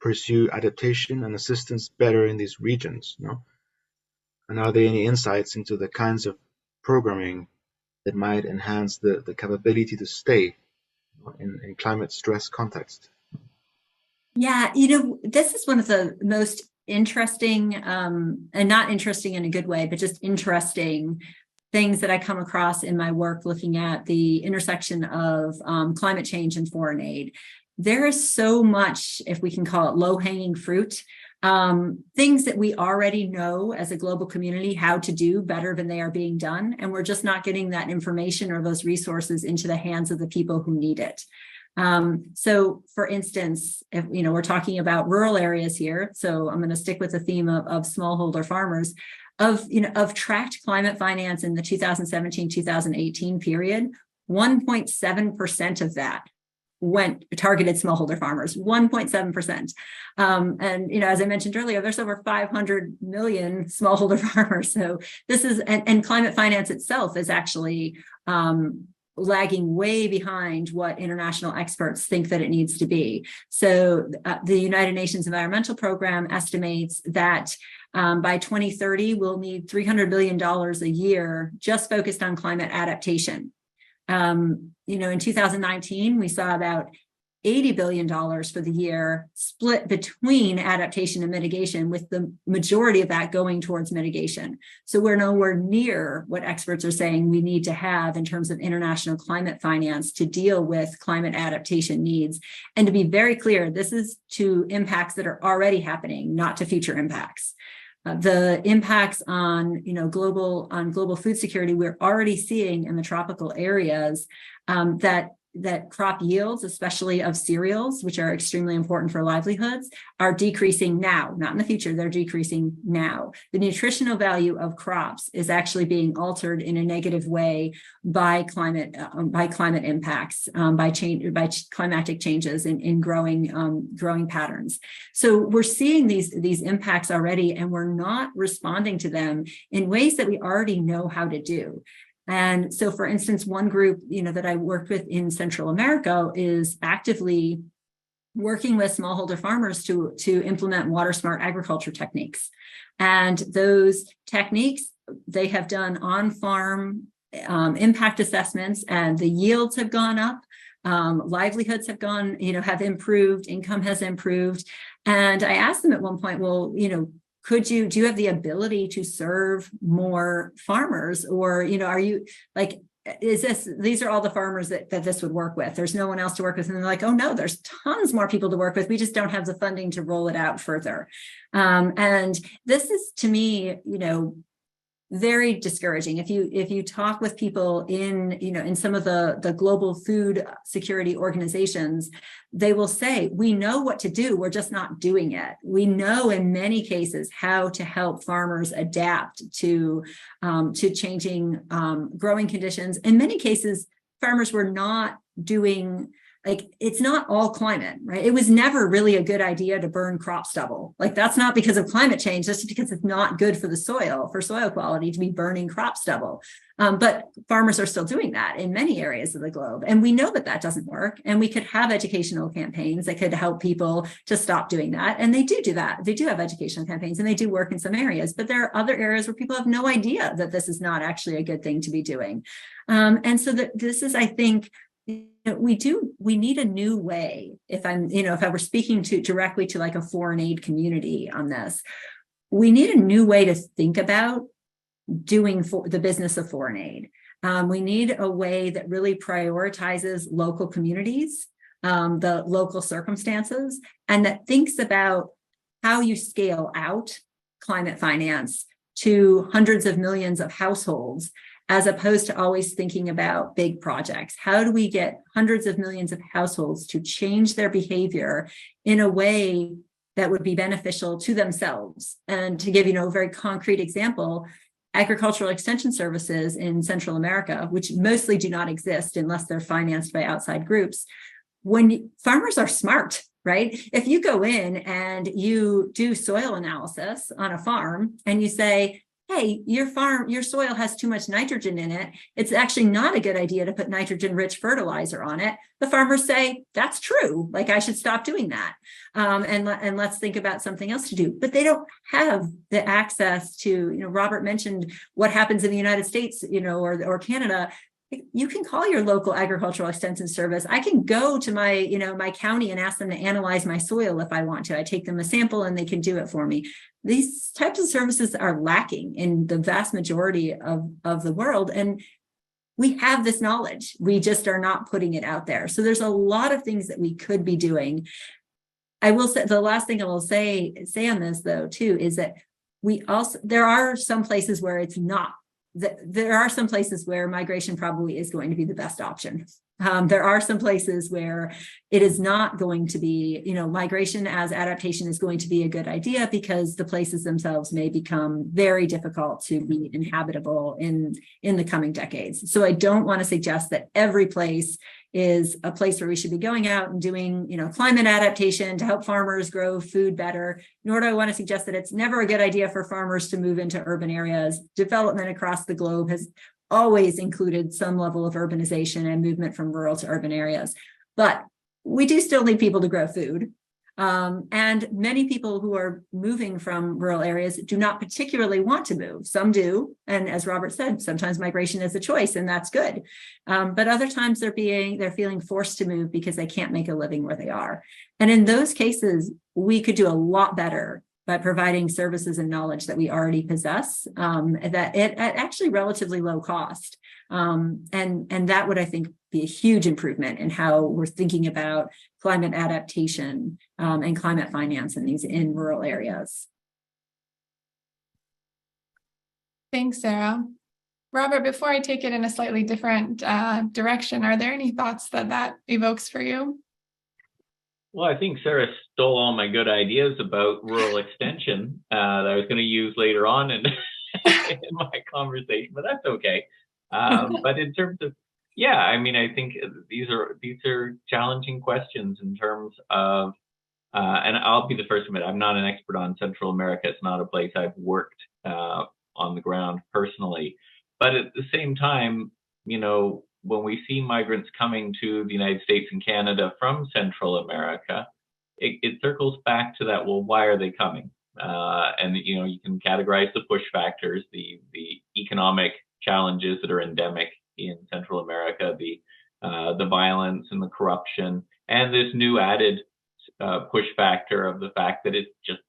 pursue adaptation and assistance better in these regions, no? And are there any insights into the kinds of programming that might enhance the capability to stay in climate stress context? Yeah, this is one of the most interesting, and not interesting in a good way, but just interesting things that I come across in my work looking at the intersection of climate change and foreign aid. There is so much, if we can call it low-hanging fruit, things that we already know as a global community how to do better than they are being done. And we're just not getting that information or those resources into the hands of the people who need it. So for instance, if we're talking about rural areas here, so I'm going to stick with the theme of smallholder farmers, of tracked climate finance in the 2017-2018 period, 1.7% of that targeted smallholder farmers, 1.7%. And, as I mentioned earlier, there's over 500 million smallholder farmers. So this is, and climate finance itself is actually lagging way behind what international experts think that it needs to be. So the United Nations Environmental Program estimates that by 2030, we'll need $300 billion a year just focused on climate adaptation. In 2019, we saw about $80 billion for the year split between adaptation and mitigation, with the majority of that going towards mitigation. So we're nowhere near what experts are saying we need to have in terms of international climate finance to deal with climate adaptation needs. And to be very clear, this is to impacts that are already happening, not to future impacts. The impacts on, global food security, we're already seeing in the tropical areas that crop yields, especially of cereals, which are extremely important for livelihoods, are decreasing now, not in the future, they're decreasing now. The nutritional value of crops is actually being altered in a negative way by climate impacts, by climatic changes in growing patterns. So we're seeing these impacts already, and we're not responding to them in ways that we already know how to do. And so, for instance, one group, that I worked with in Central America is actively working with smallholder farmers to implement water smart agriculture techniques. And those techniques, they have done on-farm impact assessments, and the yields have gone up, livelihoods have have improved, income has improved. And I asked them at one point, well, do you have the ability to serve more farmers? Or, are you like, these are all the farmers that this would work with? There's no one else to work with. And they're like, oh no, there's tons more people to work with. We just don't have the funding to roll it out further. And this is, to me, very discouraging. If you talk with people in some of the global food security organizations, they will say, we know what to do, we're just not doing it. We know in many cases how to help farmers adapt to changing growing conditions. In many cases, farmers were not doing, it's not all climate, right? It was never really a good idea to burn crop stubble. That's not because of climate change, that's because it's not good for the soil, for soil quality, to be burning crop stubble. But farmers are still doing that in many areas of the globe. And we know that doesn't work. And we could have educational campaigns that could help people to stop doing that. And they do that. They do have educational campaigns, and they do work in some areas. But there are other areas where people have no idea that this is not actually a good thing to be doing. And so this is, I think, we need a new way. If I were speaking directly to like a foreign aid community on this, we need a new way to think about doing the business of foreign aid. We need a way that really prioritizes local communities, the local circumstances, and that thinks about how you scale out climate finance to hundreds of millions of households, as opposed to always thinking about big projects. How do we get hundreds of millions of households to change their behavior in a way that would be beneficial to themselves? And to give a very concrete example, agricultural extension services in Central America, which mostly do not exist unless they're financed by outside groups, farmers are smart, right? If you go in and you do soil analysis on a farm and you say, hey, your soil has too much nitrogen in it, it's actually not a good idea to put nitrogen-rich fertilizer on it. The farmers say, that's true, I should stop doing that. And let's think about something else to do. But they don't have the access to, Robert mentioned what happens in the United States, or Canada. You can call your local agricultural extension service. I can go to my county and ask them to analyze my soil if I want to. I take them a sample and they can do it for me. These types of services are lacking in the vast majority of the world. And we have this knowledge. We just are not putting it out there. So there's a lot of things that we could be doing. I will say, the last thing I will say on this, though, too, is that there are some places where it's not. There are some places where migration probably is going to be the best option. There are some places where it is not going to be, migration as adaptation is going to be a good idea because the places themselves may become very difficult to be inhabitable in the coming decades. So I don't want to suggest that every place is a place where we should be going out and doing, climate adaptation to help farmers grow food better, nor do I want to suggest that it's never a good idea for farmers to move into urban areas. Development across the globe has always included some level of urbanization and movement from rural to urban areas. But we do still need people to grow food. And many people who are moving from rural areas do not particularly want to move. Some do. And as Robert said, sometimes migration is a choice, and that's good. But other times they're feeling forced to move because they can't make a living where they are. And in those cases, we could do a lot better by providing services and knowledge that we already possess, that at actually relatively low cost. And that would, I think, be a huge improvement in how we're thinking about climate adaptation and climate finance in rural areas. Thanks, Sarah. Robert, before I take it in a slightly different direction, are there any thoughts that evokes for you? Well, I think Sarah stole all my good ideas about rural extension that I was going to use later on in my conversation, but that's okay. But in terms of, yeah, I mean, I think these are challenging questions in terms of, and I'll be the first to admit, I'm not an expert on Central America. It's not a place I've worked on the ground personally. But at the same time, you know, when we see migrants coming to the United States and Canada from Central America, it circles back to that, well, why are they coming? And, you know, you can categorize the push factors, the economic challenges that are endemic in Central America, the violence and the corruption, and this new added push factor of the fact that it's just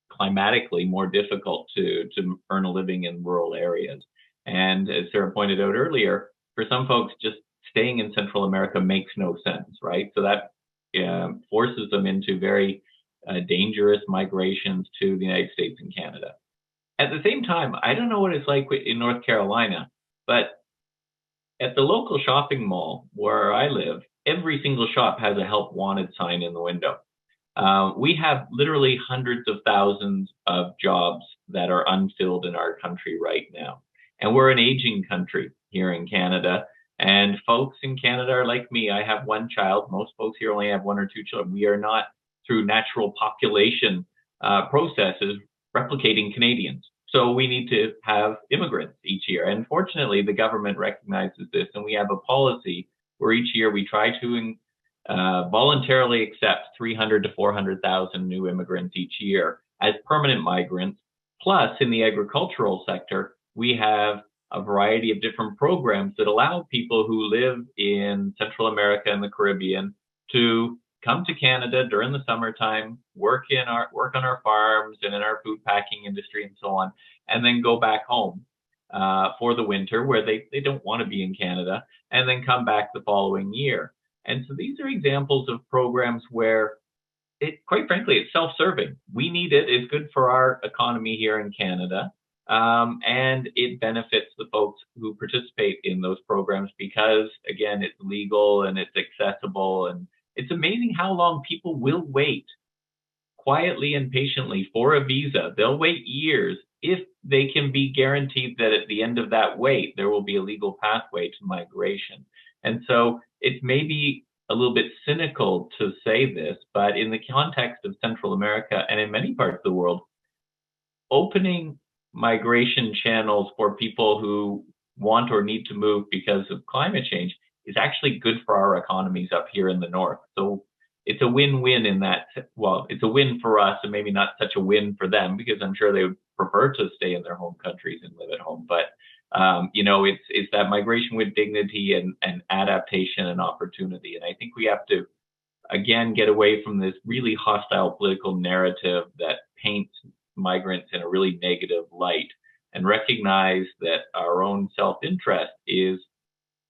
climatically more difficult to earn a living in rural areas. And as Sarah pointed out earlier, for some folks, just staying in Central America makes no sense, right? So that forces them into very dangerous migrations to the United States and Canada. At the same time, I don't know what it's like in North Carolina, but at the local shopping mall where I live, every single shop has a help wanted sign in the window. We have literally hundreds of thousands of jobs that are unfilled in our country right now. And we're an aging country here in Canada. And folks in Canada are like me. I have one child. Most folks here only have one or two children. We are not, through natural population processes, replicating Canadians. So we need to have immigrants each year. And fortunately, the government recognizes this. And we have a policy where each year we try to voluntarily accept 300 to 400,000 new immigrants each year as permanent migrants. Plus, in the agricultural sector, we have a variety of different programs that allow people who live in Central America and the Caribbean to come to Canada during the summertime, work on our farms and in our food packing industry and so on, and then go back home for the winter where they don't want to be in Canada, and then come back the following year. And so these are examples of programs where quite frankly, it's self-serving. We need it. It's good for our economy here in Canada. And it benefits the folks who participate in those programs because, again, it's legal and it's accessible. And it's amazing how long people will wait quietly and patiently for a visa. They'll wait years if they can be guaranteed that at the end of that wait, there will be a legal pathway to migration. And so it's maybe a little bit cynical to say this, but in the context of Central America and in many parts of the world, opening migration channels for people who want or need to move because of climate change is actually good for our economies up here in the north. So it's a win-win in that, well, it's a win for us and maybe not such a win for them because I'm sure they would prefer to stay in their home countries and live at home. But, you know, it's that migration with dignity and adaptation and opportunity. And I think we have to, again, get away from this really hostile political narrative that paints migrants in a really negative light and recognize that our own self-interest is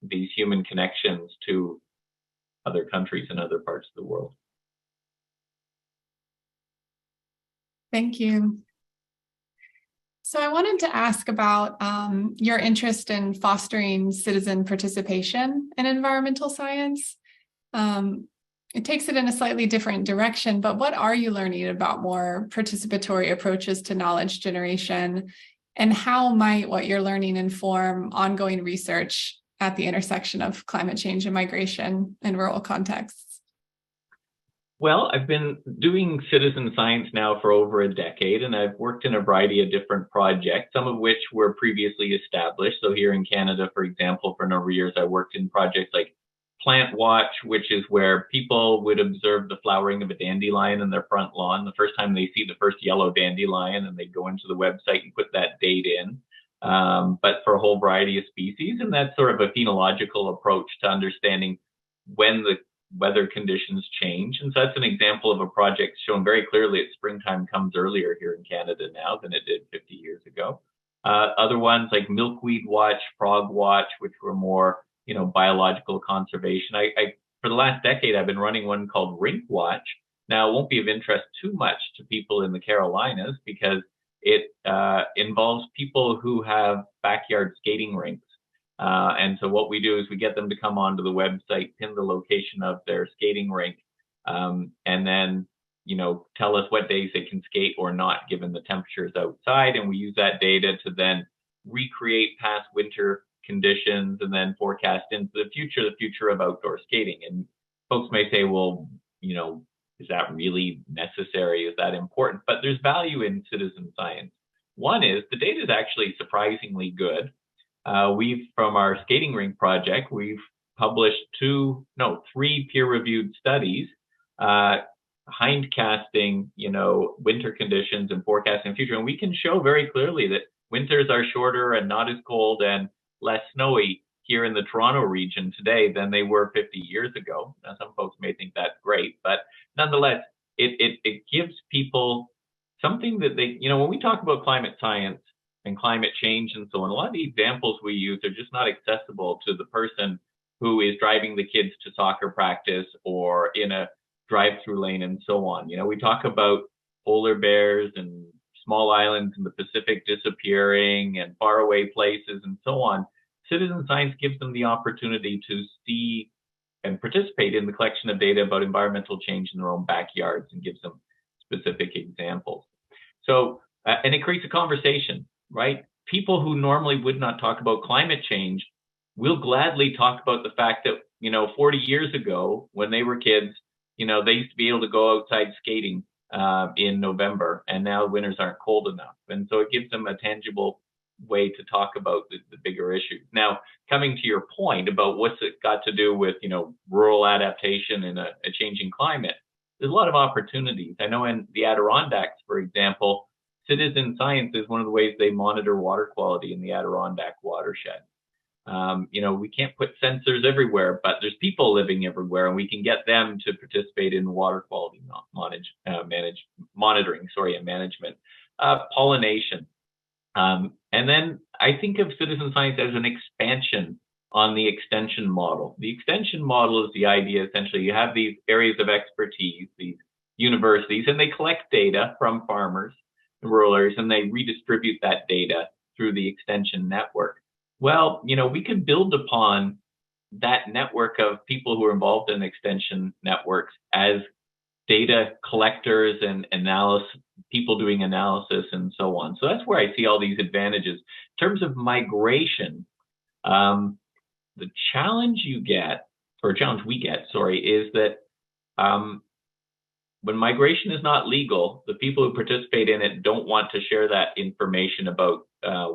these human connections to other countries and other parts of the world. Thank you. So I wanted to ask about your interest in fostering citizen participation in environmental science. It takes it in a slightly different direction, but what are you learning about more participatory approaches to knowledge generation, and how might what you're learning inform ongoing research at the intersection of climate change and migration in rural contexts? Well, I've been doing citizen science now for over a decade, and I've worked in a variety of different projects, some of which were previously established. So here in Canada, for example, for a number of years, I worked in projects like Plant Watch, which is where people would observe the flowering of a dandelion in their front lawn the first time they see the first yellow dandelion, and they'd go into the website and put that date in. But for a whole variety of species, and that's sort of a phenological approach to understanding when the weather conditions change. And so that's an example of a project shown very clearly that springtime comes earlier here in Canada now than it did 50 years ago. Other ones like Milkweed Watch, Frog Watch, which were more, biological conservation. For the last decade, I've been running one called Rink Watch. Now, it won't be of interest too much to people in the Carolinas because it involves people who have backyard skating rinks. And so what we do is we get them to come onto the website, pin the location of their skating rink, and then, tell us what days they can skate or not, given the temperatures outside. And we use that data to then recreate past winter conditions and then forecast into the future of outdoor skating. And folks may say, well, is that really necessary? Is that important? But there's value in citizen science. One is the data is actually surprisingly good. From our skating rink project, we've published 3 peer-reviewed studies, hindcasting, winter conditions and forecasting the future. And we can show very clearly that winters are shorter and not as cold and less snowy here in the Toronto region today than they were 50 years ago. Now, some folks may think that's great, but nonetheless, it gives people something that they, when we talk about climate science and climate change and so on, a lot of the examples we use are just not accessible to the person who is driving the kids to soccer practice or in a drive-through lane and so on. We talk about polar bears and small islands in the Pacific disappearing and faraway places and so on. Citizen science gives them the opportunity to see and participate in the collection of data about environmental change in their own backyards and gives them specific examples. So, and it creates a conversation, right? People who normally would not talk about climate change will gladly talk about the fact that, 40 years ago when they were kids, they used to be able to go outside skating in November, and now winters aren't cold enough. And so it gives them a tangible way to talk about the bigger issues. Now, coming to your point about what's it got to do with, rural adaptation in a changing climate, there's a lot of opportunities. I know in the Adirondacks, for example, citizen science is one of the ways they monitor water quality in the Adirondack watershed. We can't put sensors everywhere, but there's people living everywhere, and we can get them to participate in water quality monitoring and management. Pollination. And then I think of citizen science as an expansion on the extension model. The extension model is the idea, essentially, you have these areas of expertise, these universities, and they collect data from farmers and rural areas, and they redistribute that data through the extension network. Well, we could build upon that network of people who are involved in extension networks as data collectors and people doing analysis and so on. So that's where I see all these advantages. In terms of migration, the challenge we get, is that when migration is not legal, the people who participate in it don't want to share that information about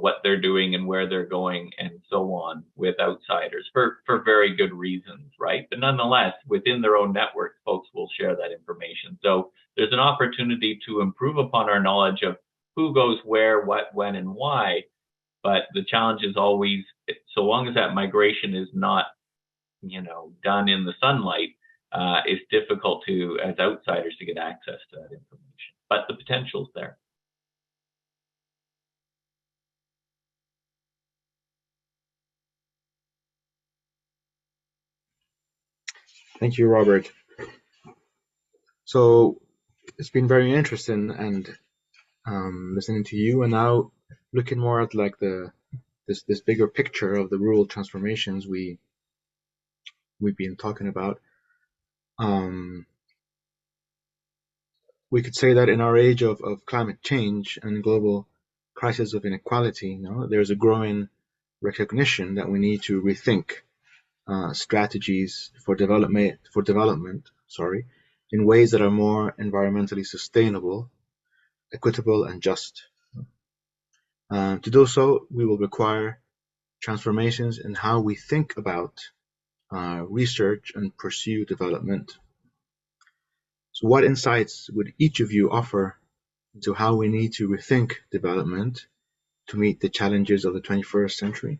what they're doing and where they're going and so on with outsiders for very good reasons, right? But nonetheless, within their own networks, folks will share that information. So there's an opportunity to improve upon our knowledge of who goes where, what, when, and why. But the challenge is always, so long as that migration is not, done in the sunlight, it's difficult as outsiders to get access to that information. But the potential's there. Thank you, Robert. So it's been very interesting and listening to you, and now looking more at like this bigger picture of the rural transformations we've been talking about. We could say that in our age of climate change and global crisis of inequality, there's a growing recognition that we need to rethink strategies for development, in ways that are more environmentally sustainable, equitable, and just. To do so, we will require transformations in how we think about research and pursue development. So what insights would each of you offer into how we need to rethink development to meet the challenges of the 21st century?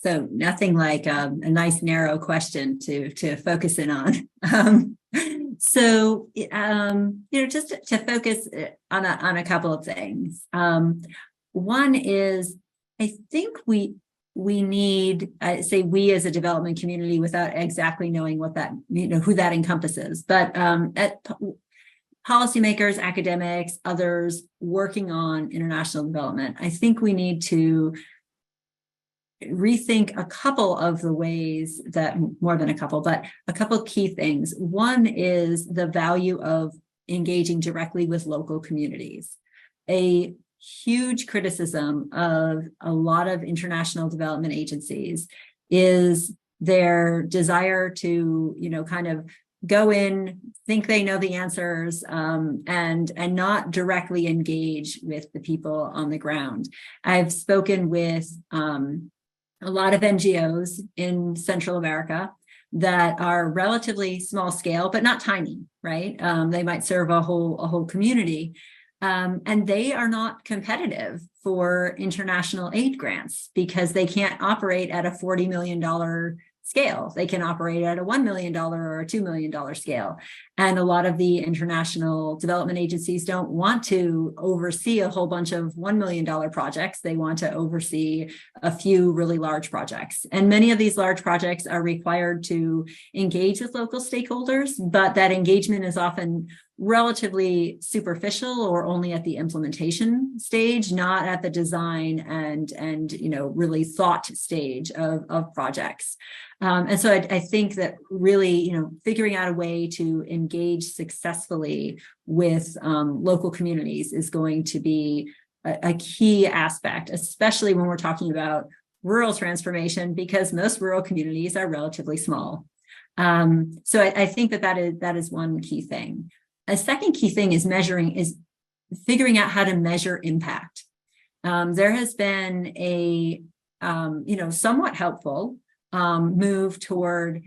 So nothing like a nice narrow question to focus in on. Just to focus on a couple of things. One is, I think we need, say we as a development community, without exactly knowing what that, who that encompasses, but policymakers, academics, others working on international development, I think we need to rethink a couple of the ways that, more than a couple, but a couple of key things. One is the value of engaging directly with local communities. A huge criticism of a lot of international development agencies is their desire to, kind of go in, think they know the answers, and not directly engage with the people on the ground. I've spoken with a lot of NGOs in Central America that are relatively small scale, but not tiny, right? They might serve a whole community, and they are not competitive for international aid grants because they can't operate at a $40 million scale. They can operate at a $1 million or a $2 million scale. And a lot of the international development agencies don't want to oversee a whole bunch of $1 million projects. They want to oversee a few really large projects. And many of these large projects are required to engage with local stakeholders, but that engagement is often relatively superficial or only at the implementation stage, not at the design and really thought stage of projects. And so I think that really, figuring out a way to engage successfully with local communities is going to be a key aspect, especially when we're talking about rural transformation, because most rural communities are relatively small. So I think that is one key thing. A second key thing is figuring out how to measure impact. There has been a somewhat helpful move toward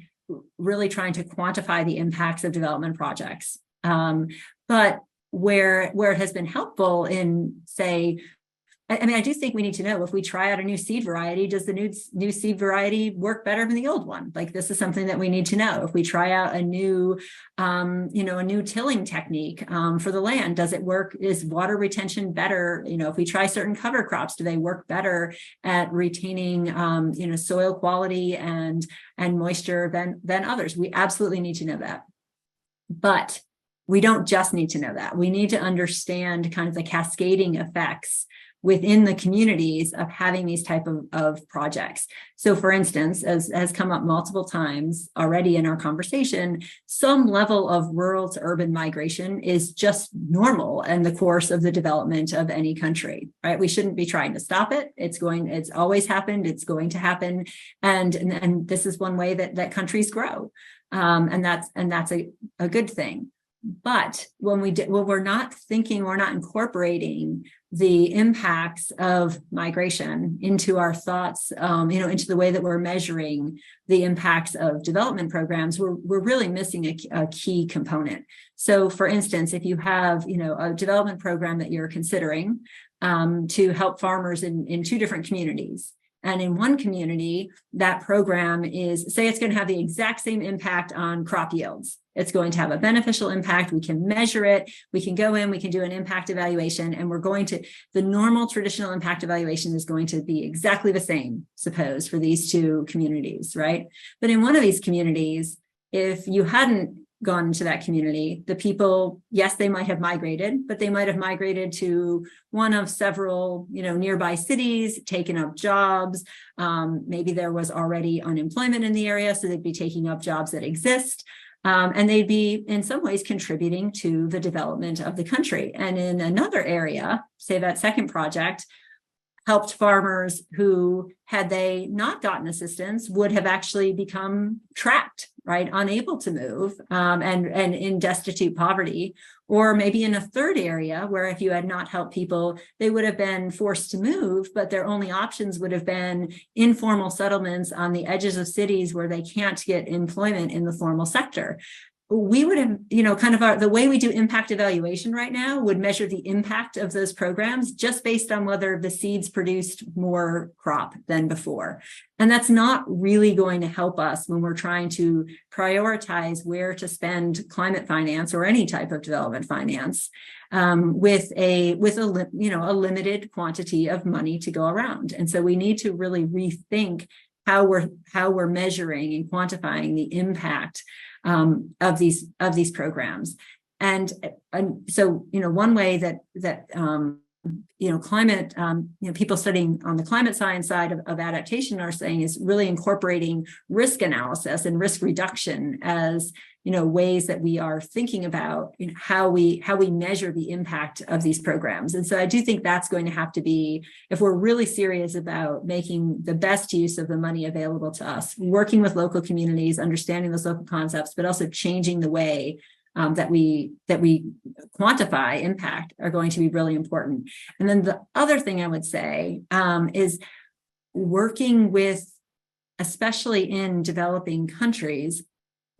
really trying to quantify the impacts of development projects. But where it has been helpful in, say, I do think we need to know, if we try out a new seed variety, does the new seed variety work better than the old one? Like, this is something that we need to know. If we try out a new, a new tilling technique for the land, does it work? Is water retention better? If we try certain cover crops, do they work better at retaining, soil quality and moisture than others? We absolutely need to know that. But we don't just need to know that. We need to understand kind of the cascading effects within the communities of having these type of projects. So for instance, as has come up multiple times already in our conversation, some level of rural to urban migration is just normal in the course of the development of any country, right? We shouldn't be trying to stop it. It's always happened. It's going to happen. And this is one way that countries grow. And that's a good thing. But when we're not incorporating the impacts of migration into our thoughts, into the way that we're measuring the impacts of development programs, we're really missing a key component. So, for instance, if you have, a development program that you're considering to help farmers in two different communities, and in one community, that program is, say, it's going to have the exact same impact on crop yields. It's going to have a beneficial impact. We can measure it. We can go in, we can do an impact evaluation, and the normal traditional impact evaluation is going to be exactly the same, suppose, for these two communities, right? But in one of these communities, if you hadn't gone into that community, the people, yes, they might have migrated, but they might have migrated to one of several, nearby cities, taken up jobs. Maybe there was already unemployment in the area, so they'd be taking up jobs that exist. And they'd be in some ways contributing to the development of the country. And in another area, say that second project, helped farmers who, had they not gotten assistance, would have actually become trapped, right, unable to move, and in destitute poverty, or maybe in a third area where if you had not helped people, they would have been forced to move, but their only options would have been informal settlements on the edges of cities where they can't get employment in the formal sector. We would have, kind of the way we do impact evaluation right now would measure the impact of those programs just based on whether the seeds produced more crop than before. And that's not really going to help us when we're trying to prioritize where to spend climate finance or any type of development finance, with a limited quantity of money to go around. And so we need to really rethink how we're measuring and quantifying the impact of these programs. And so, one way that climate, people studying on the climate science side of adaptation are saying is really incorporating risk analysis and risk reduction as, ways that we are thinking about how we measure the impact of these programs. And so I do think that's going to have to be, if we're really serious about making the best use of the money available to us, working with local communities, understanding those local concepts, but also changing the way that we quantify impact are going to be really important. And then the other thing I would say is working with, especially in developing countries,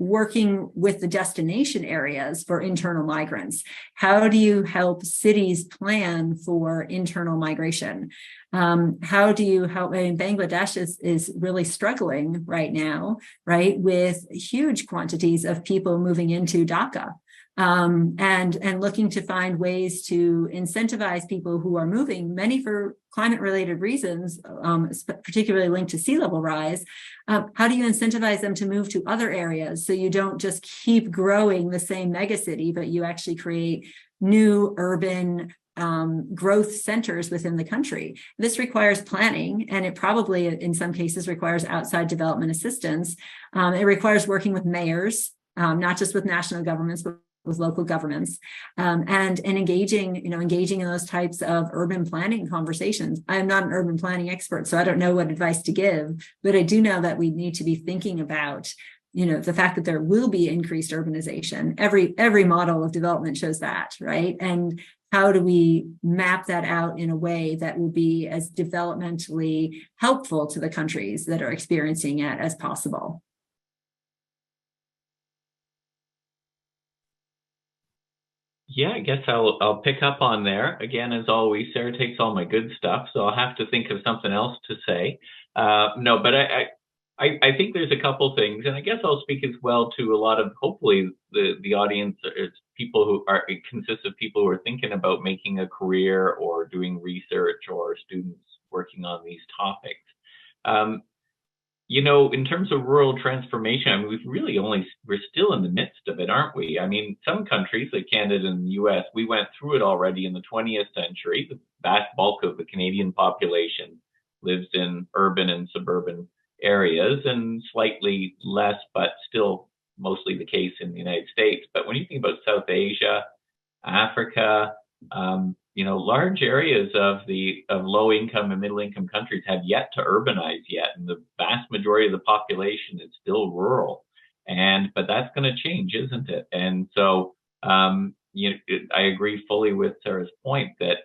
working with the destination areas for internal migrants. How do you help cities plan for internal migration? How do you help? Bangladesh is really struggling right now, right, with huge quantities of people moving into Dhaka. And looking to find ways to incentivize people who are moving, many for climate-related reasons, particularly linked to sea level rise. How do you incentivize them to move to other areas so you don't just keep growing the same megacity, but you actually create new urban growth centers within the country? This requires planning, and it probably, in some cases, requires outside development assistance. It requires working with mayors, not just with national governments, but with local governments, and engaging in those types of urban planning conversations. I'm not an urban planning expert, so I don't know what advice to give, but I do know that we need to be thinking about, the fact that there will be increased urbanization. Every model of development shows that, right? And how do we map that out in a way that will be as developmentally helpful to the countries that are experiencing it as possible? Yeah, I guess I'll pick up on there. Again, as always, Sarah takes all my good stuff, so I'll have to think of something else to say. No, but I think there's a couple things, and I guess I'll speak as well to a lot of, hopefully, the audience is people who are, it consists of people who are thinking about making a career or doing research, or students working on these topics. In terms of rural transformation, I mean, we're still in the midst of it, aren't we? I mean, some countries like Canada and the US, we went through it already in the 20th century. The vast bulk of the Canadian population lives in urban and suburban areas, and slightly less, but still mostly the case in the United States. But when you think about South Asia, Africa, large areas of low income and middle income countries have yet to urbanize yet, and the vast majority of the population is still rural. But that's going to change, isn't it? And so, I agree fully with Sarah's point that,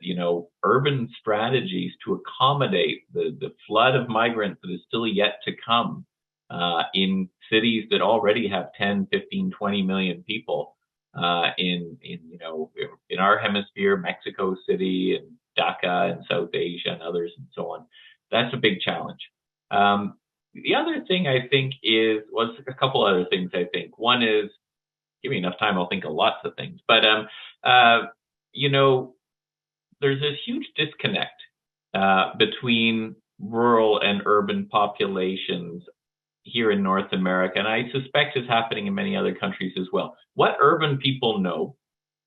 urban strategies to accommodate the flood of migrants that is still yet to come in cities that already have 10, 15, 20 million people. In our hemisphere, Mexico City and Dhaka and South Asia and others and so on. That's a big challenge. The other thing I think was a couple other things I think. One is, give me enough time, I'll think of lots of things. But, there's this huge disconnect between rural and urban populations here in North America, and I suspect is happening in many other countries as well. What urban people know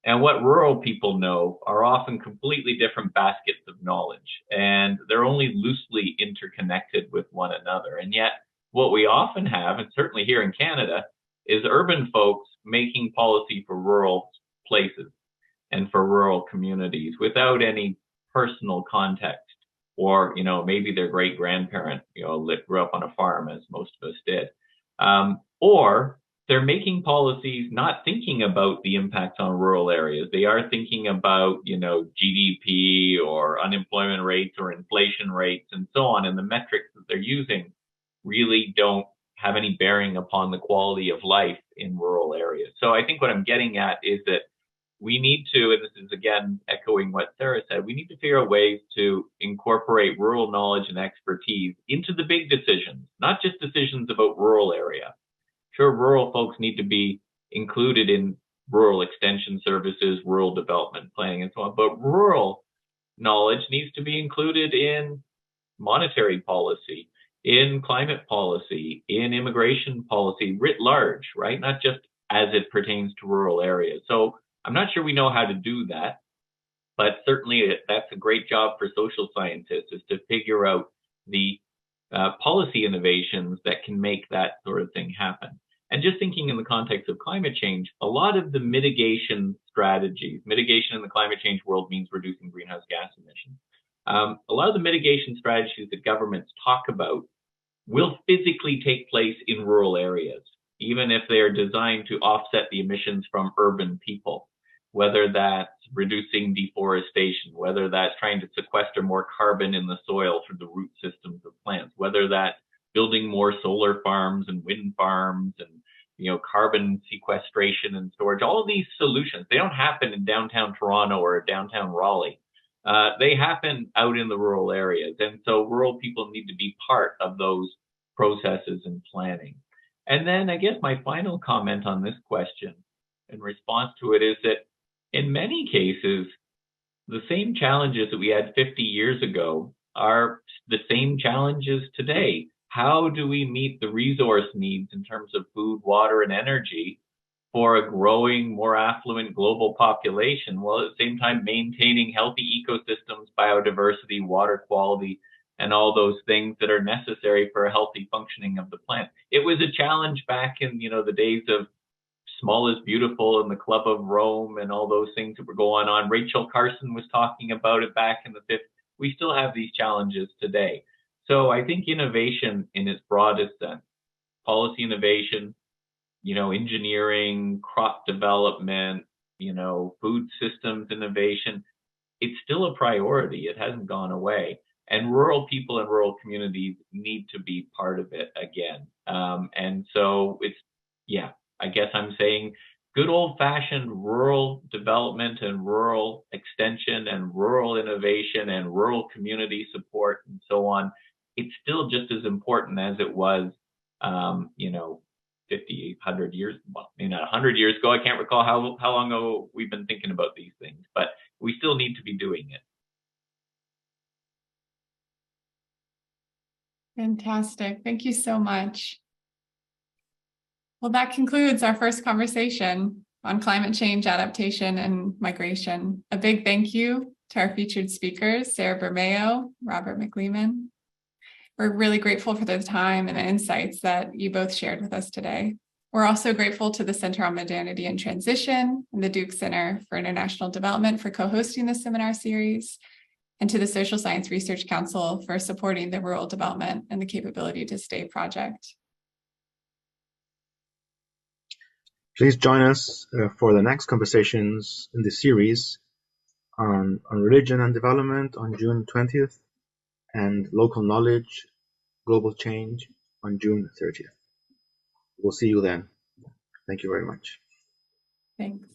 and what rural people know are often completely different baskets of knowledge, and they're only loosely interconnected with one another. And yet, what we often have, and certainly here in Canada, is urban folks making policy for rural places and for rural communities without any personal context. Or, maybe their great grandparent, grew up on a farm, as most of us did. Or they're making policies not thinking about the impacts on rural areas. They are thinking about, GDP or unemployment rates or inflation rates and so on. And the metrics that they're using really don't have any bearing upon the quality of life in rural areas. So I think what I'm getting at is that we need to, and this is again echoing what Sarah said, we need to figure out ways to incorporate rural knowledge and expertise into the big decisions, not just decisions about rural area. Sure, rural folks need to be included in rural extension services, rural development planning, and so on, but rural knowledge needs to be included in monetary policy, in climate policy, in immigration policy writ large, right? Not just as it pertains to rural areas. So I'm not sure we know how to do that, but certainly that's a great job for social scientists, is to figure out the policy innovations that can make that sort of thing happen. And just thinking in the context of climate change, a lot of the mitigation strategies, mitigation in the climate change world means reducing greenhouse gas emissions. A lot of the mitigation strategies that governments talk about will physically take place in rural areas, even if they are designed to offset the emissions from urban people, whether that's reducing deforestation, whether that's trying to sequester more carbon in the soil through the root systems of plants, whether that's building more solar farms and wind farms and carbon sequestration and storage. All of these solutions, they don't happen in downtown Toronto or downtown Raleigh. They happen out in the rural areas. And so rural people need to be part of those processes and planning. And then I guess my final comment on this question in response to it is that in many cases, the same challenges that we had 50 years ago are the same challenges today. How do we meet the resource needs in terms of food, water, and energy for a growing, more affluent global population, while at the same time maintaining healthy ecosystems, biodiversity, water quality, and all those things that are necessary for a healthy functioning of the planet? It was a challenge back in the days of Small is Beautiful and the Club of Rome and all those things that were going on. Rachel Carson was talking about it back in the 50s. We still have these challenges today. So I think innovation in its broadest sense, policy innovation, engineering, crop development, food systems innovation, it's still a priority. It hasn't gone away. And rural people and rural communities need to be part of it again. And so I guess I'm saying good old-fashioned rural development and rural extension and rural innovation and rural community support and so on. It's still just as important as it was, 50, 100 years, well, maybe not 100 years ago. I can't recall how long ago we've been thinking about these things, but we still need to be doing it. Fantastic. Thank you so much. Well, that concludes our first conversation on climate change, adaptation, and migration. A big thank you to our featured speakers, Sarah Bermeo, Robert McLeman. We're really grateful for the time and the insights that you both shared with us today. We're also grateful to the Center on Modernity and Transition and the Duke Center for International Development for co-hosting this seminar series, and to the Social Science Research Council for supporting the Rural Development and the Capability to Stay project. Please join us for the next conversations in the series on religion and development on June 20th and local knowledge, global change on June 30th. We'll see you then. Thank you very much. Thanks.